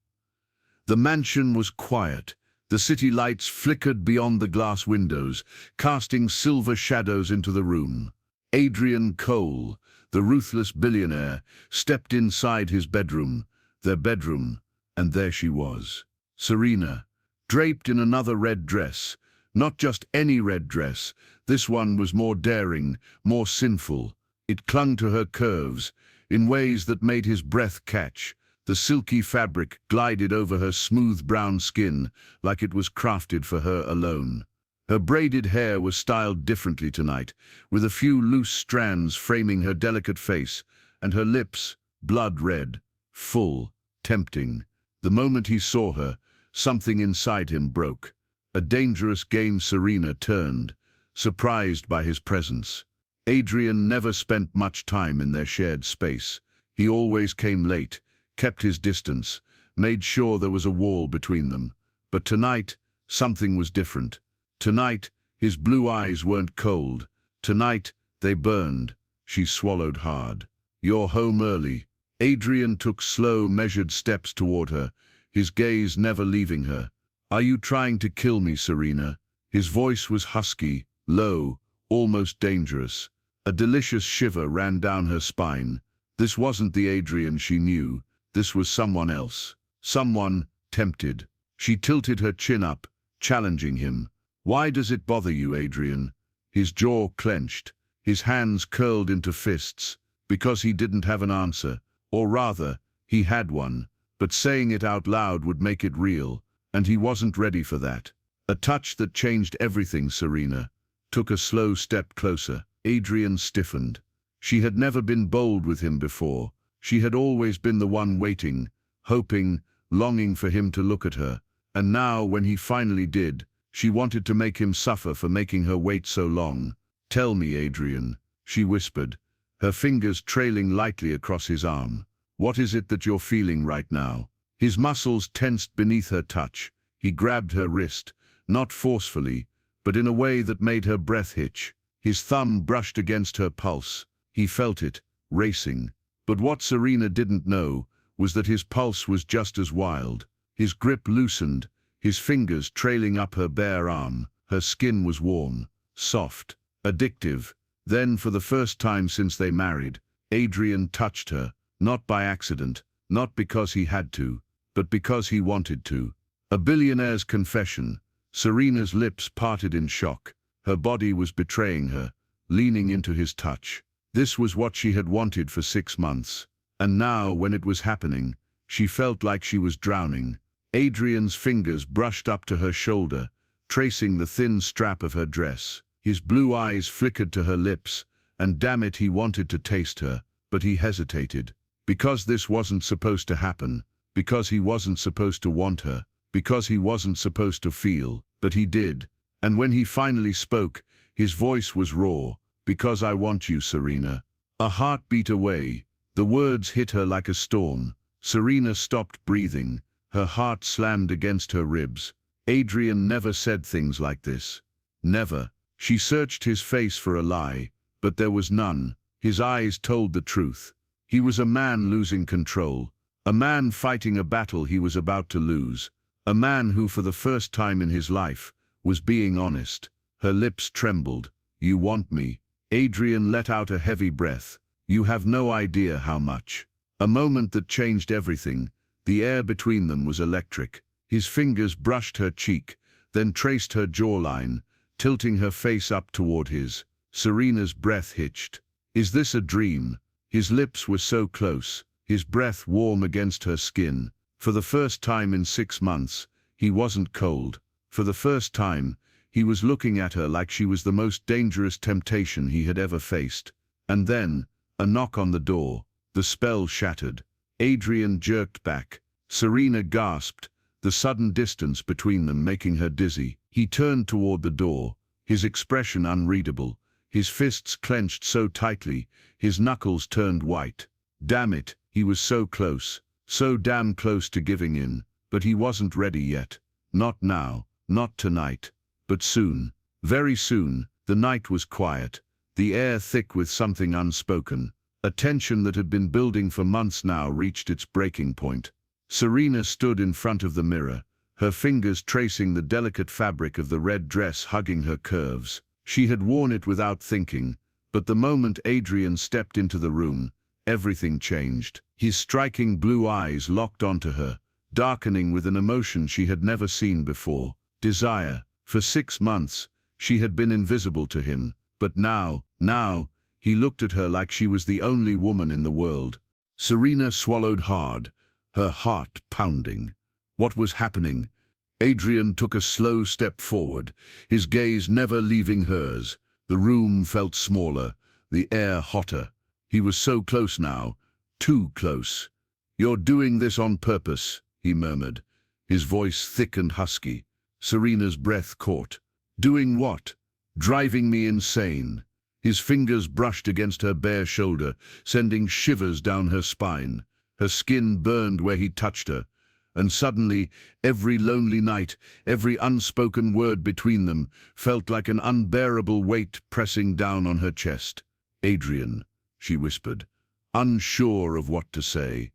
The mansion was quiet. The city lights flickered beyond the glass windows, casting silver shadows into the room. Adrian Cole, the ruthless billionaire, stepped inside his bedroom, their bedroom, and there she was. Serena, draped in another red dress. Not just any red dress. This one was more daring, more sinful. It clung to her curves in ways that made his breath catch. The silky fabric glided over her smooth brown skin like it was crafted for her alone. Her braided hair was styled differently tonight, with a few loose strands framing her delicate face, and her lips, blood red, full, tempting. The moment he saw her, something inside him broke. A dangerous game. Serena turned, surprised by his presence. Adrien never spent much time in their shared space. He always came late, kept his distance, made sure there was a wall between them. But tonight, something was different. Tonight, his blue eyes weren't cold. Tonight, they burned. She swallowed hard. "You're home early." Adrien took slow, measured steps toward her, his gaze never leaving her. "Are you trying to kill me, Serena?" His voice was husky, low, almost dangerous. A delicious shiver ran down her spine. This wasn't the Adrien she knew. This was someone else. Someone tempted. She tilted her chin up, challenging him. "Why does it bother you, Adrien?" His jaw clenched, his hands curled into fists. Because he didn't have an answer. Or rather, he had one, but saying it out loud would make it real, and he wasn't ready for that. A touch that changed everything. Serena took a slow step closer. Adrien stiffened. She had never been bold with him before. She had always been the one waiting, hoping, longing for him to look at her. And now, when he finally did, she wanted to make him suffer for making her wait so long. "Tell me, Adrien," she whispered, her fingers trailing lightly across his arm. "What is it that you're feeling right now?" His muscles tensed beneath her touch. He grabbed her wrist, not forcefully, but in a way that made her breath hitch. His thumb brushed against her pulse. He felt it, racing. But what Serena didn't know was that his pulse was just as wild. His grip loosened, his fingers trailing up her bare arm. Her skin was warm, soft, addictive. Then, for the first time since they married, Adrien touched her, not by accident, not because he had to, but because he wanted to. A billionaire's confession. Serena's lips parted in shock. Her body was betraying her, leaning into his touch. This was what she had wanted for 6 months. And now, when it was happening, she felt like she was drowning. Adrien's fingers brushed up to her shoulder, tracing the thin strap of her dress. His blue eyes flickered to her lips, and damn it, he wanted to taste her, but he hesitated. Because this wasn't supposed to happen, because he wasn't supposed to want her, because he wasn't supposed to feel, but he did. And when he finally spoke, his voice was raw. "Because I want you, Serena." A heartbeat away, the words hit her like a storm. Serena stopped breathing, her heart slammed against her ribs. Adrien never said things like this. Never. She searched his face for a lie, but there was none. His eyes told the truth. He was a man losing control, a man fighting a battle he was about to lose, a man who, for the first time in his life, was being honest. Her lips trembled. "You want me?" Adrien let out a heavy breath. "You have no idea how much." A moment that changed everything. The air between them was electric. His fingers brushed her cheek, then traced her jawline, tilting her face up toward his. Serena's breath hitched. "Is this a dream?" His lips were so close, his breath warm against her skin. For the first time in 6 months, he wasn't cold. For the first time, he was looking at her like she was the most dangerous temptation he had ever faced. And then, a knock on the door. The spell shattered. Adrien jerked back. Serena gasped, the sudden distance between them making her dizzy. He turned toward the door, his expression unreadable, his fists clenched so tightly, his knuckles turned white. Damn it, he was so close, so damn close to giving in, but he wasn't ready yet. Not now, not tonight, but soon. Very soon. The night was quiet, the air thick with something unspoken. A tension that had been building for months now reached its breaking point. Serena stood in front of the mirror, her fingers tracing the delicate fabric of the red dress hugging her curves. She had worn it without thinking, but the moment Adrien stepped into the room, everything changed. His striking blue eyes locked onto her, darkening with an emotion she had never seen before. Desire. For 6 months, she had been invisible to him, but now, he looked at her like she was the only woman in the world. Serena swallowed hard, her heart pounding. What was happening? Adrien took a slow step forward, his gaze never leaving hers. The room felt smaller, the air hotter. He was so close now, too close. "You're doing this on purpose," he murmured, his voice thick and husky. Serena's breath caught. "Doing what?" "Driving me insane." His fingers brushed against her bare shoulder, sending shivers down her spine. Her skin burned where he touched her, and suddenly, every lonely night, every unspoken word between them, felt like an unbearable weight pressing down on her chest. "Adrien," she whispered, unsure of what to say,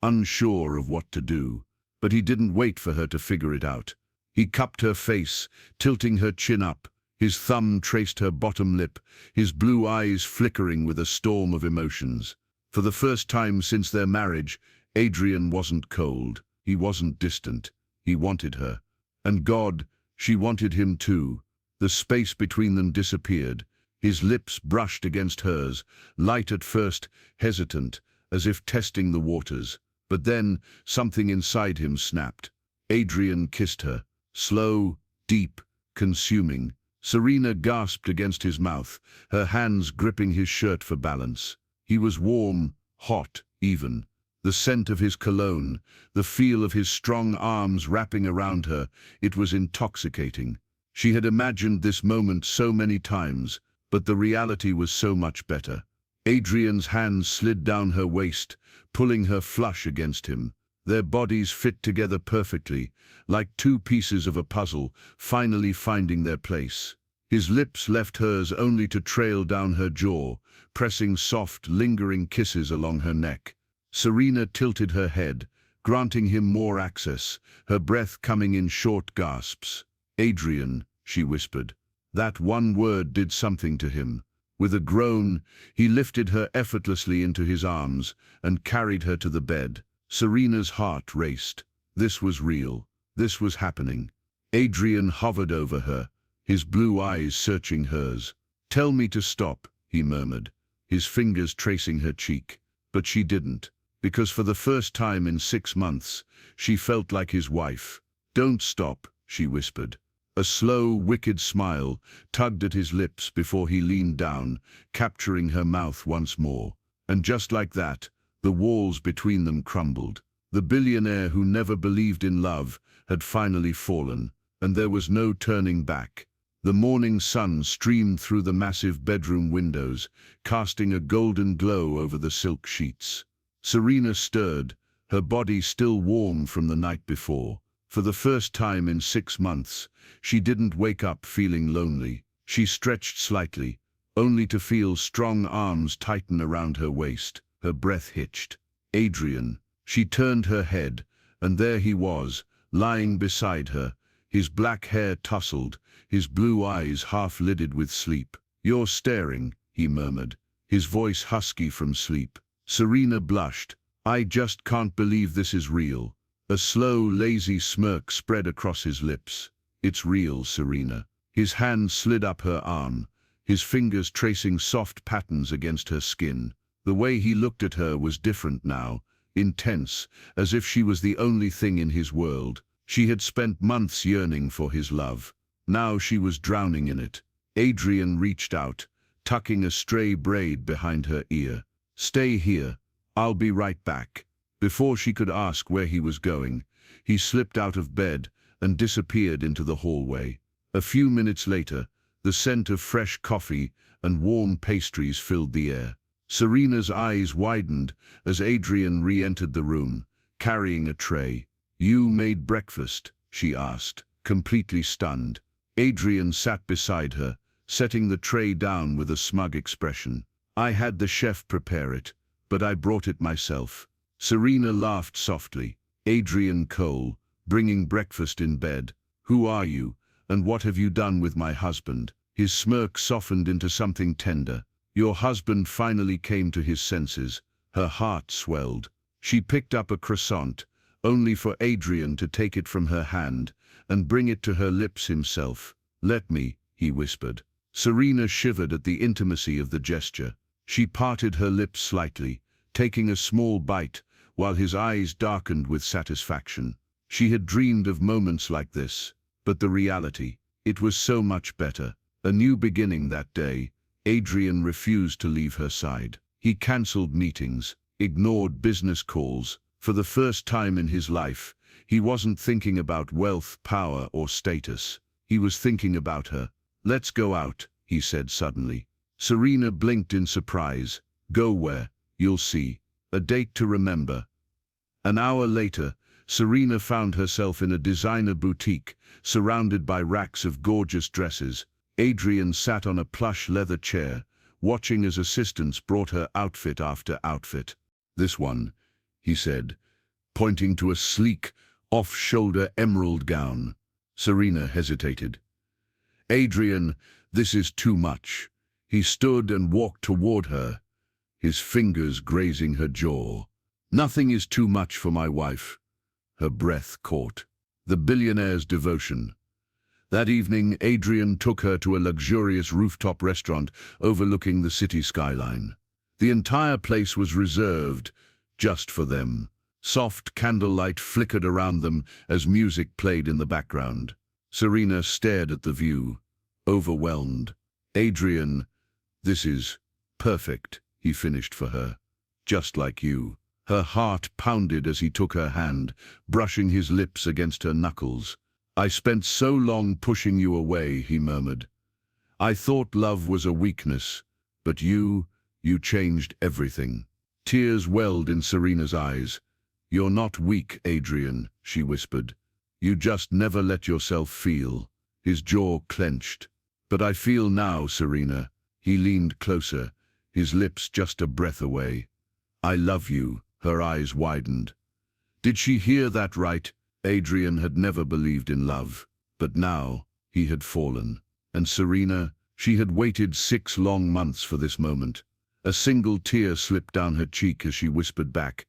unsure of what to do. But he didn't wait for her to figure it out. He cupped her face, tilting her chin up. His thumb traced her bottom lip, his blue eyes flickering with a storm of emotions. For the first time since their marriage, Adrien wasn't cold. He wasn't distant. He wanted her. And God, she wanted him too. The space between them disappeared. His lips brushed against hers, light at first, hesitant, as if testing the waters. But then, something inside him snapped. Adrien kissed her. Slow, deep, consuming. Serena gasped against his mouth, her hands gripping his shirt for balance. He was warm, hot, even. The scent of his cologne, the feel of his strong arms wrapping around her, it was intoxicating. She had imagined this moment so many times, but the reality was so much better. Adrien's hands slid down her waist, pulling her flush against him. Their bodies fit together perfectly, like two pieces of a puzzle, finally finding their place. His lips left hers only to trail down her jaw, pressing soft, lingering kisses along her neck. Serena tilted her head, granting him more access, her breath coming in short gasps. "Adrien," she whispered. That one word did something to him. With a groan, he lifted her effortlessly into his arms and carried her to the bed. Serena's heart raced. This was real. This was happening. Adrien hovered over her, his blue eyes searching hers. "Tell me to stop," he murmured, his fingers tracing her cheek. But she didn't, because for the first time in 6 months, she felt like his wife. "Don't stop," she whispered. A slow, wicked smile tugged at his lips before he leaned down, capturing her mouth once more. And just like that, the walls between them crumbled. The billionaire who never believed in love had finally fallen, and there was no turning back. The morning sun streamed through the massive bedroom windows, casting a golden glow over the silk sheets. Serena stirred, her body still warm from the night before. For the first time in 6 months, she didn't wake up feeling lonely. She stretched slightly, only to feel strong arms tighten around her waist. Her breath hitched. "Adrien." She turned her head, and there he was, lying beside her, his black hair tousled, his blue eyes half-lidded with sleep. "You're staring," he murmured, his voice husky from sleep. Serena blushed. "I just can't believe this is real." A slow, lazy smirk spread across his lips. "It's real, Serena." His hand slid up her arm, his fingers tracing soft patterns against her skin. The way he looked at her was different now, intense, as if she was the only thing in his world. She had spent months yearning for his love. Now she was drowning in it. Adrien reached out, tucking a stray braid behind her ear. "Stay here. I'll be right back." Before she could ask where he was going, he slipped out of bed and disappeared into the hallway. A few minutes later, the scent of fresh coffee and warm pastries filled the air. Serena's eyes widened as Adrien re-entered the room, carrying a tray. "You made breakfast?" she asked, completely stunned. Adrien sat beside her, setting the tray down with a smug expression. "I had the chef prepare it, but I brought it myself." Serena laughed softly. "Adrian Cole, bringing breakfast in bed. Who are you, and what have you done with my husband?" His smirk softened into something tender. "Your husband finally came to his senses." Her heart swelled. She picked up a croissant, only for Adrien to take it from her hand and bring it to her lips himself. "Let me," he whispered. Serena shivered at the intimacy of the gesture. She parted her lips slightly, taking a small bite, while his eyes darkened with satisfaction. She had dreamed of moments like this, but the reality, it was so much better. A new beginning that day. Adrien refused to leave her side. He cancelled meetings, ignored business calls. For the first time in his life, he wasn't thinking about wealth, power, or status. He was thinking about her. "Let's go out," he said suddenly. Serena blinked in surprise. "Go where?" "You'll see. A date to remember." An hour later, Serena found herself in a designer boutique, surrounded by racks of gorgeous dresses. Adrien sat on a plush leather chair, watching as assistants brought her outfit after outfit. "This one," he said, pointing to a sleek, off-shoulder emerald gown. Serena hesitated. "Adrien, this is too much." He stood and walked toward her, his fingers grazing her jaw. "Nothing is too much for my wife." Her breath caught. The billionaire's devotion. That evening, Adrien took her to a luxurious rooftop restaurant overlooking the city skyline. The entire place was reserved just for them. Soft candlelight flickered around them as music played in the background. Serena stared at the view, overwhelmed. "Adrien, this is perfect," he finished for her. "Just like you." Her heart pounded as he took her hand, brushing his lips against her knuckles. "I spent so long pushing you away," he murmured. "I thought love was a weakness, but you changed everything." Tears welled in Serena's eyes. "You're not weak, Adrien," she whispered. "You just never let yourself feel." His jaw clenched. "But I feel now, Serena." He leaned closer, his lips just a breath away. "I love you." Her eyes widened. Did she hear that right? Adrien had never believed in love, but now he had fallen. And Serena, she had waited 6 long months for this moment. A single tear slipped down her cheek as she whispered back,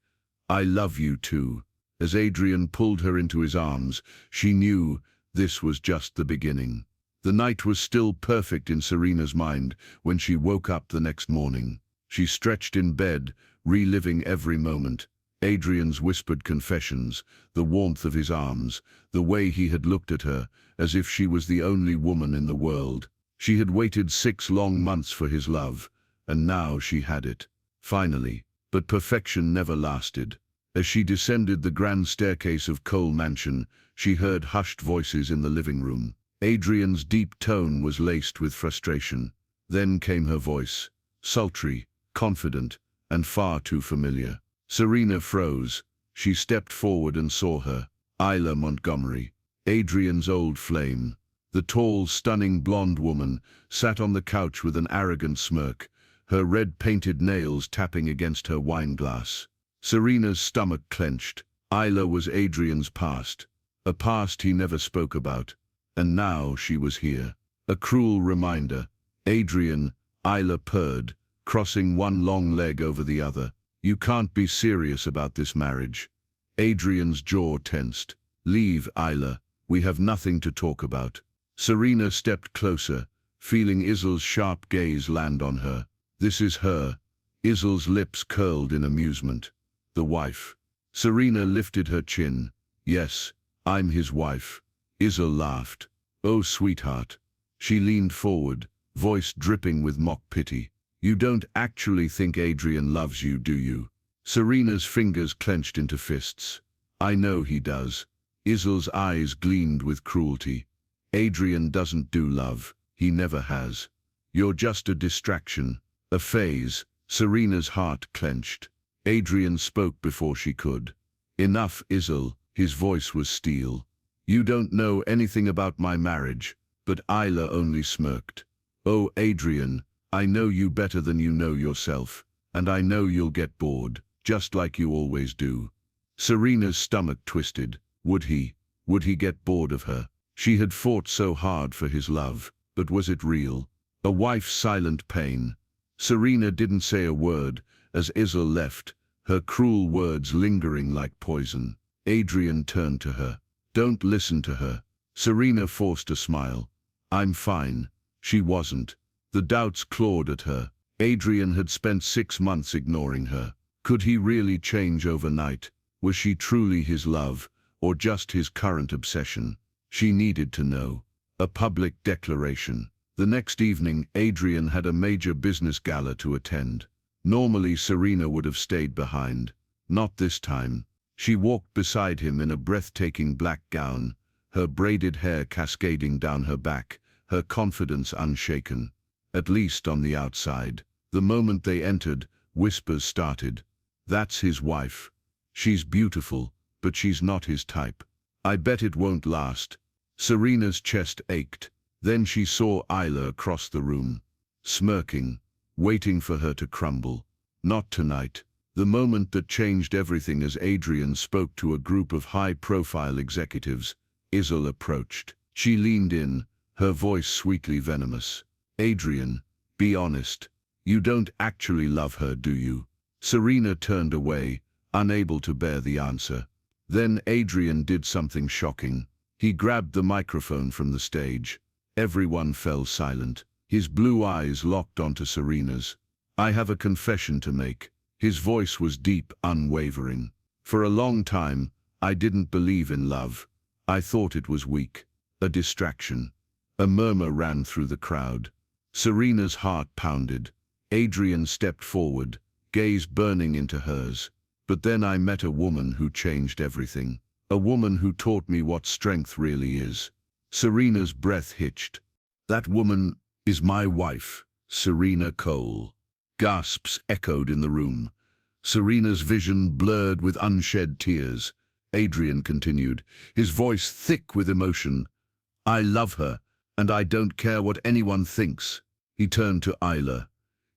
"I love you too." As Adrien pulled her into his arms, she knew this was just the beginning. The night was still perfect in Serena's mind when she woke up the next morning. She stretched in bed, reliving every moment. Adrien's whispered confessions, the warmth of his arms, the way he had looked at her, as if she was the only woman in the world. She had waited 6 long months for his love, and now she had it. Finally. But perfection never lasted. As she descended the grand staircase of Cole Mansion, she heard hushed voices in the living room. Adrien's deep tone was laced with frustration. Then came her voice, sultry, confident, and far too familiar. Serena froze. She stepped forward and saw her. Isla Montgomery, Adrien's old flame. The tall, stunning blonde woman sat on the couch with an arrogant smirk, her red-painted nails tapping against her wine glass. Serena's stomach clenched. Isla was Adrien's past, a past he never spoke about. And now she was here. A cruel reminder. "Adrien," Isla purred, crossing one long leg over the other. "You can't be serious about this marriage." Adrien's jaw tensed. "Leave, Isla. We have nothing to talk about." Serena stepped closer, feeling Isel's sharp gaze land on her. "This is her." Isel's lips curled in amusement. "The wife." Serena lifted her chin. "Yes, I'm his wife." Isel laughed. "Oh, sweetheart." She leaned forward, voice dripping with mock pity. "You don't actually think Adrien loves you, do you?" Serena's fingers clenched into fists. I know he does. Isel's eyes gleamed with cruelty. Adrien doesn't do love. He never has. You're just a distraction, a phase. Serena's heart clenched. Adrien spoke before she could. Enough, Isel. His voice was steel. You don't know anything about my marriage. But Isla only smirked. Oh, Adrien, I know you better than you know yourself. And I know you'll get bored, just like you always do. Serena's stomach twisted. Would he? Would he get bored of her? She had fought so hard for his love, but was it real? A wife's silent pain. Serena didn't say a word as Isel left, her cruel words lingering like poison. Adrien turned to her. Don't listen to her. Serena forced a smile. I'm fine. She wasn't. The doubts clawed at her. Adrien had spent 6 months ignoring her. Could he really change overnight? Was she truly his love, or just his current obsession? She needed to know. A public declaration. The next evening, Adrien had a major business gala to attend. Normally, Serena would have stayed behind. Not this time. She walked beside him in a breathtaking black gown, her braided hair cascading down her back, her confidence unshaken. At least on the outside. The moment they entered, whispers started. That's his wife. She's beautiful, but she's not his type. I bet it won't last. Serena's chest ached. Then she saw Isla across the room, smirking, waiting for her to crumble. Not tonight. The moment that changed everything as Adrien spoke to a group of high-profile executives. Isel approached. She leaned in, her voice sweetly venomous. Adrien, be honest. You don't actually love her, do you? Serena turned away, unable to bear the answer. Then Adrien did something shocking. He grabbed the microphone from the stage. Everyone fell silent. His blue eyes locked onto Serena's. I have a confession to make. His voice was deep, unwavering. For a long time, I didn't believe in love. I thought it was weak, a distraction. A murmur ran through the crowd. Serena's heart pounded. Adrien stepped forward, gaze burning into hers. But then I met a woman who changed everything. A woman who taught me what strength really is. Serena's breath hitched. That woman is my wife, Serena Cole. Gasps echoed in the room. Serena's vision blurred with unshed tears. Adrien continued, his voice thick with emotion. I love her, and I don't care what anyone thinks. He turned to Isla,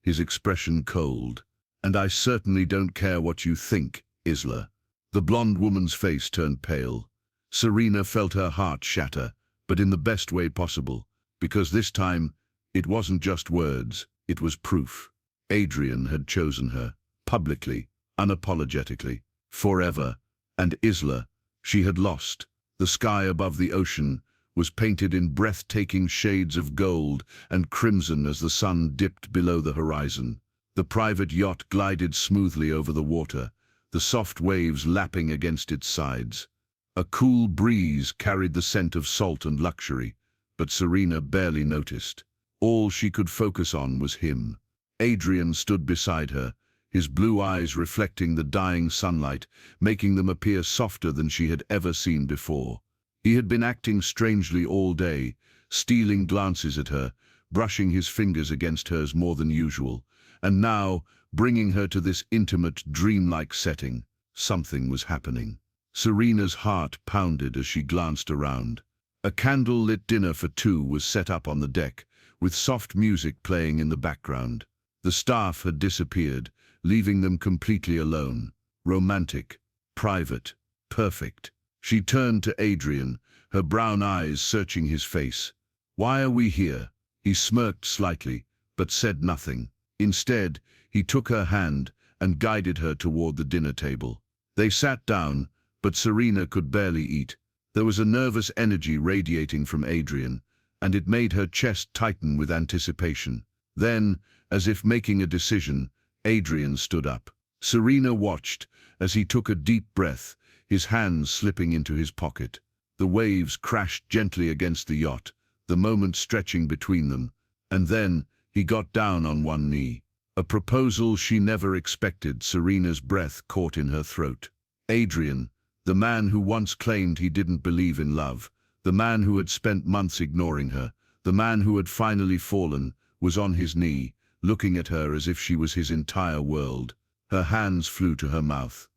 his expression cold. And I certainly don't care what you think, Isla. The blonde woman's face turned pale. Serena felt her heart shatter, but in the best way possible, because this time, it wasn't just words, it was proof. Adrien had chosen her, publicly, unapologetically, forever, and Isla, she had lost. The sky above the ocean was painted in breathtaking shades of gold and crimson as the sun dipped below the horizon. The private yacht glided smoothly over the water, the soft waves lapping against its sides. A cool breeze carried the scent of salt and luxury, but Serena barely noticed. All she could focus on was him. Adrien stood beside her, his blue eyes reflecting the dying sunlight, making them appear softer than she had ever seen before. He had been acting strangely all day, stealing glances at her, brushing his fingers against hers more than usual, and now, bringing her to this intimate, dreamlike setting. Something was happening. Serena's heart pounded as she glanced around. A candle-lit dinner for two was set up on the deck, with soft music playing in the background. The staff had disappeared, leaving them completely alone. Romantic, private, perfect. She turned to Adrien, her brown eyes searching his face. Why are we here? He smirked slightly, but said nothing. Instead, he took her hand and guided her toward the dinner table. They sat down, but Serena could barely eat. There was a nervous energy radiating from Adrien, and it made her chest tighten with anticipation. Then, as if making a decision, Adrien stood up. Serena watched as he took a deep breath, his hands slipping into his pocket. The waves crashed gently against the yacht, the moment stretching between them, and then he got down on one knee. A proposal she never expected. Serena's breath caught in her throat. Adrien, the man who once claimed he didn't believe in love, the man who had spent months ignoring her, the man who had finally fallen, was on his knee, looking at her as if she was his entire world. Her hands flew to her mouth.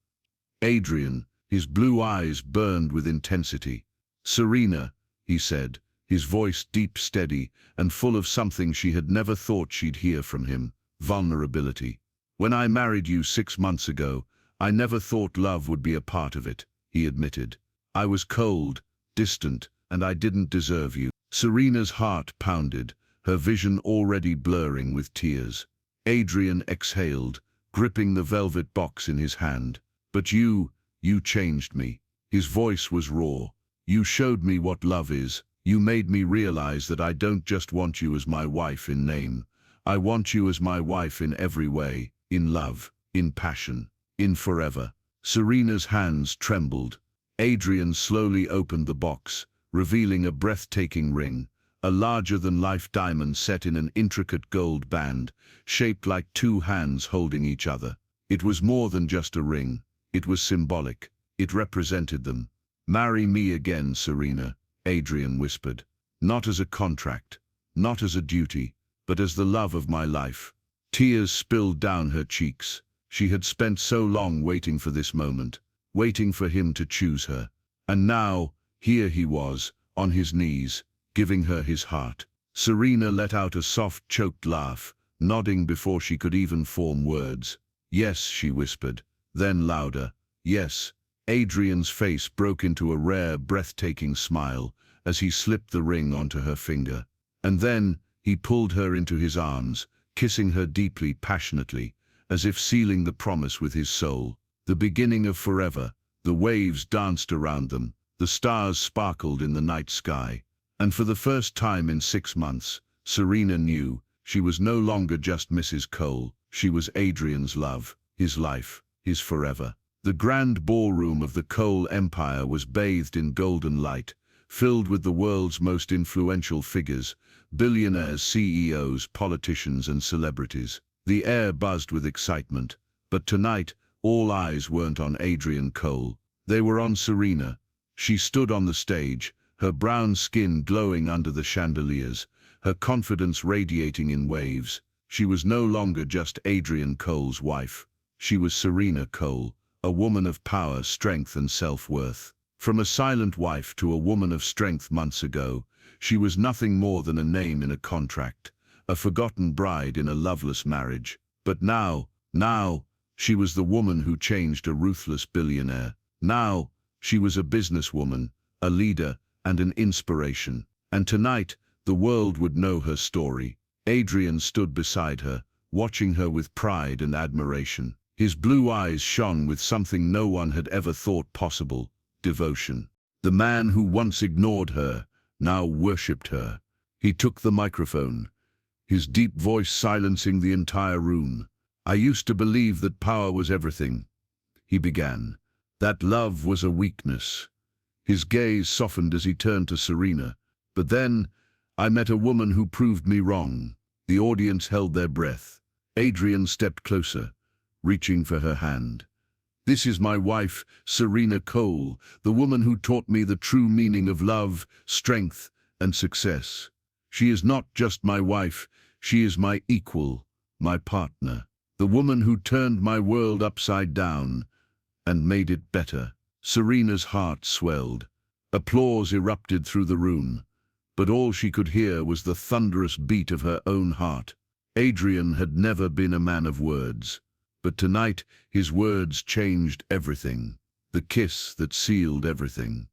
Adrien, his blue eyes burned with intensity. "Serena," he said, his voice deep, steady, and full of something she had never thought she'd hear from him: vulnerability. "When I married you 6 months ago, I never thought love would be a part of it," he admitted. "I was cold, distant, and I didn't deserve you." Serena's heart pounded, her vision already blurring with tears. Adrien exhaled, gripping the velvet box in his hand. "But you changed me." His voice was raw. "You showed me what love is. You made me realize that I don't just want you as my wife in name. I want you as my wife in every way, in love, in passion, in forever." Serena's hands trembled. Adrien slowly opened the box, revealing a breathtaking ring, a larger-than-life diamond set in an intricate gold band, shaped like 2 hands holding each other. It was more than just a ring. It was symbolic. It represented them. "Marry me again, Serena," Adrien whispered. "Not as a contract, not as a duty, but as the love of my life." Tears spilled down her cheeks. She had spent so long waiting for this moment, waiting for him to choose her. And now, here he was, on his knees, giving her his heart. Serena let out a soft, choked laugh, nodding before she could even form words. "Yes," she whispered, then louder, "Yes." Adrien's face broke into a rare, breathtaking smile as he slipped the ring onto her finger. And then he pulled her into his arms, kissing her deeply, passionately, as if sealing the promise with his soul. The beginning of forever. The waves danced around them, the stars sparkled in the night sky. And for the first time in 6 months, Serena knew she was no longer just Mrs. Cole. She was Adrien's love, his life, his forever. The grand ballroom of the Cole Empire was bathed in golden light, filled with the world's most influential figures, billionaires, CEOs, politicians, and celebrities. The air buzzed with excitement, but tonight, all eyes weren't on Adrian Cole. They were on Serena. She stood on the stage, her brown skin glowing under the chandeliers, her confidence radiating in waves. She was no longer just Adrian Cole's wife. She was Serena Cole, a woman of power, strength, and self-worth. From a silent wife to a woman of strength months ago, she was nothing more than a name in a contract, a forgotten bride in a loveless marriage. But now, she was the woman who changed a ruthless billionaire. Now, she was a businesswoman, a leader, and an inspiration. And tonight, the world would know her story. Adrien stood beside her, watching her with pride and admiration. His blue eyes shone with something no one had ever thought possible: devotion. The man who once ignored her now worshipped her. He took the microphone, his deep voice silencing the entire room. "I used to believe that power was everything," he began. "That love was a weakness." His gaze softened as he turned to Serena. "But then, I met a woman who proved me wrong." The audience held their breath. Adrien stepped closer, reaching for her hand. "This is my wife, Serena Cole, the woman who taught me the true meaning of love, strength, and success. She is not just my wife, she is my equal, my partner. The woman who turned my world upside down and made it better." Serena's heart swelled. Applause erupted through the room, but all she could hear was the thunderous beat of her own heart. Adrien had never been a man of words, but tonight his words changed everything. The kiss that sealed everything.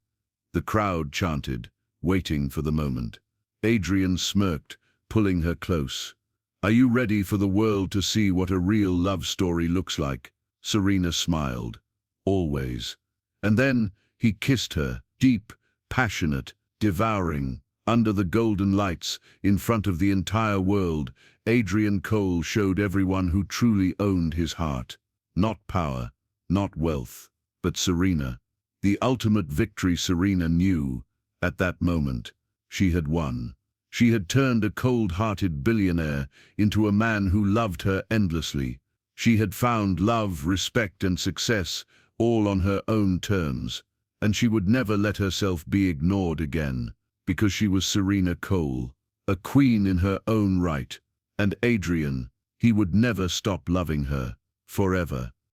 The crowd chanted, waiting for the moment. Adrien smirked, pulling her close. "Are you ready for the world to see what a real love story looks like?" Serena smiled. "Always." And then he kissed her, deep, passionate, devouring. Under the golden lights, in front of the entire world, Adrian Cole showed everyone who truly owned his heart. Not power, not wealth, but Serena. The ultimate victory. Serena knew, at that moment, she had won. She had turned a cold-hearted billionaire into a man who loved her endlessly. She had found love, respect, and success, all on her own terms, and she would never let herself be ignored again, because she was Serena Cole, a queen in her own right, and Adrien, he would never stop loving her, forever.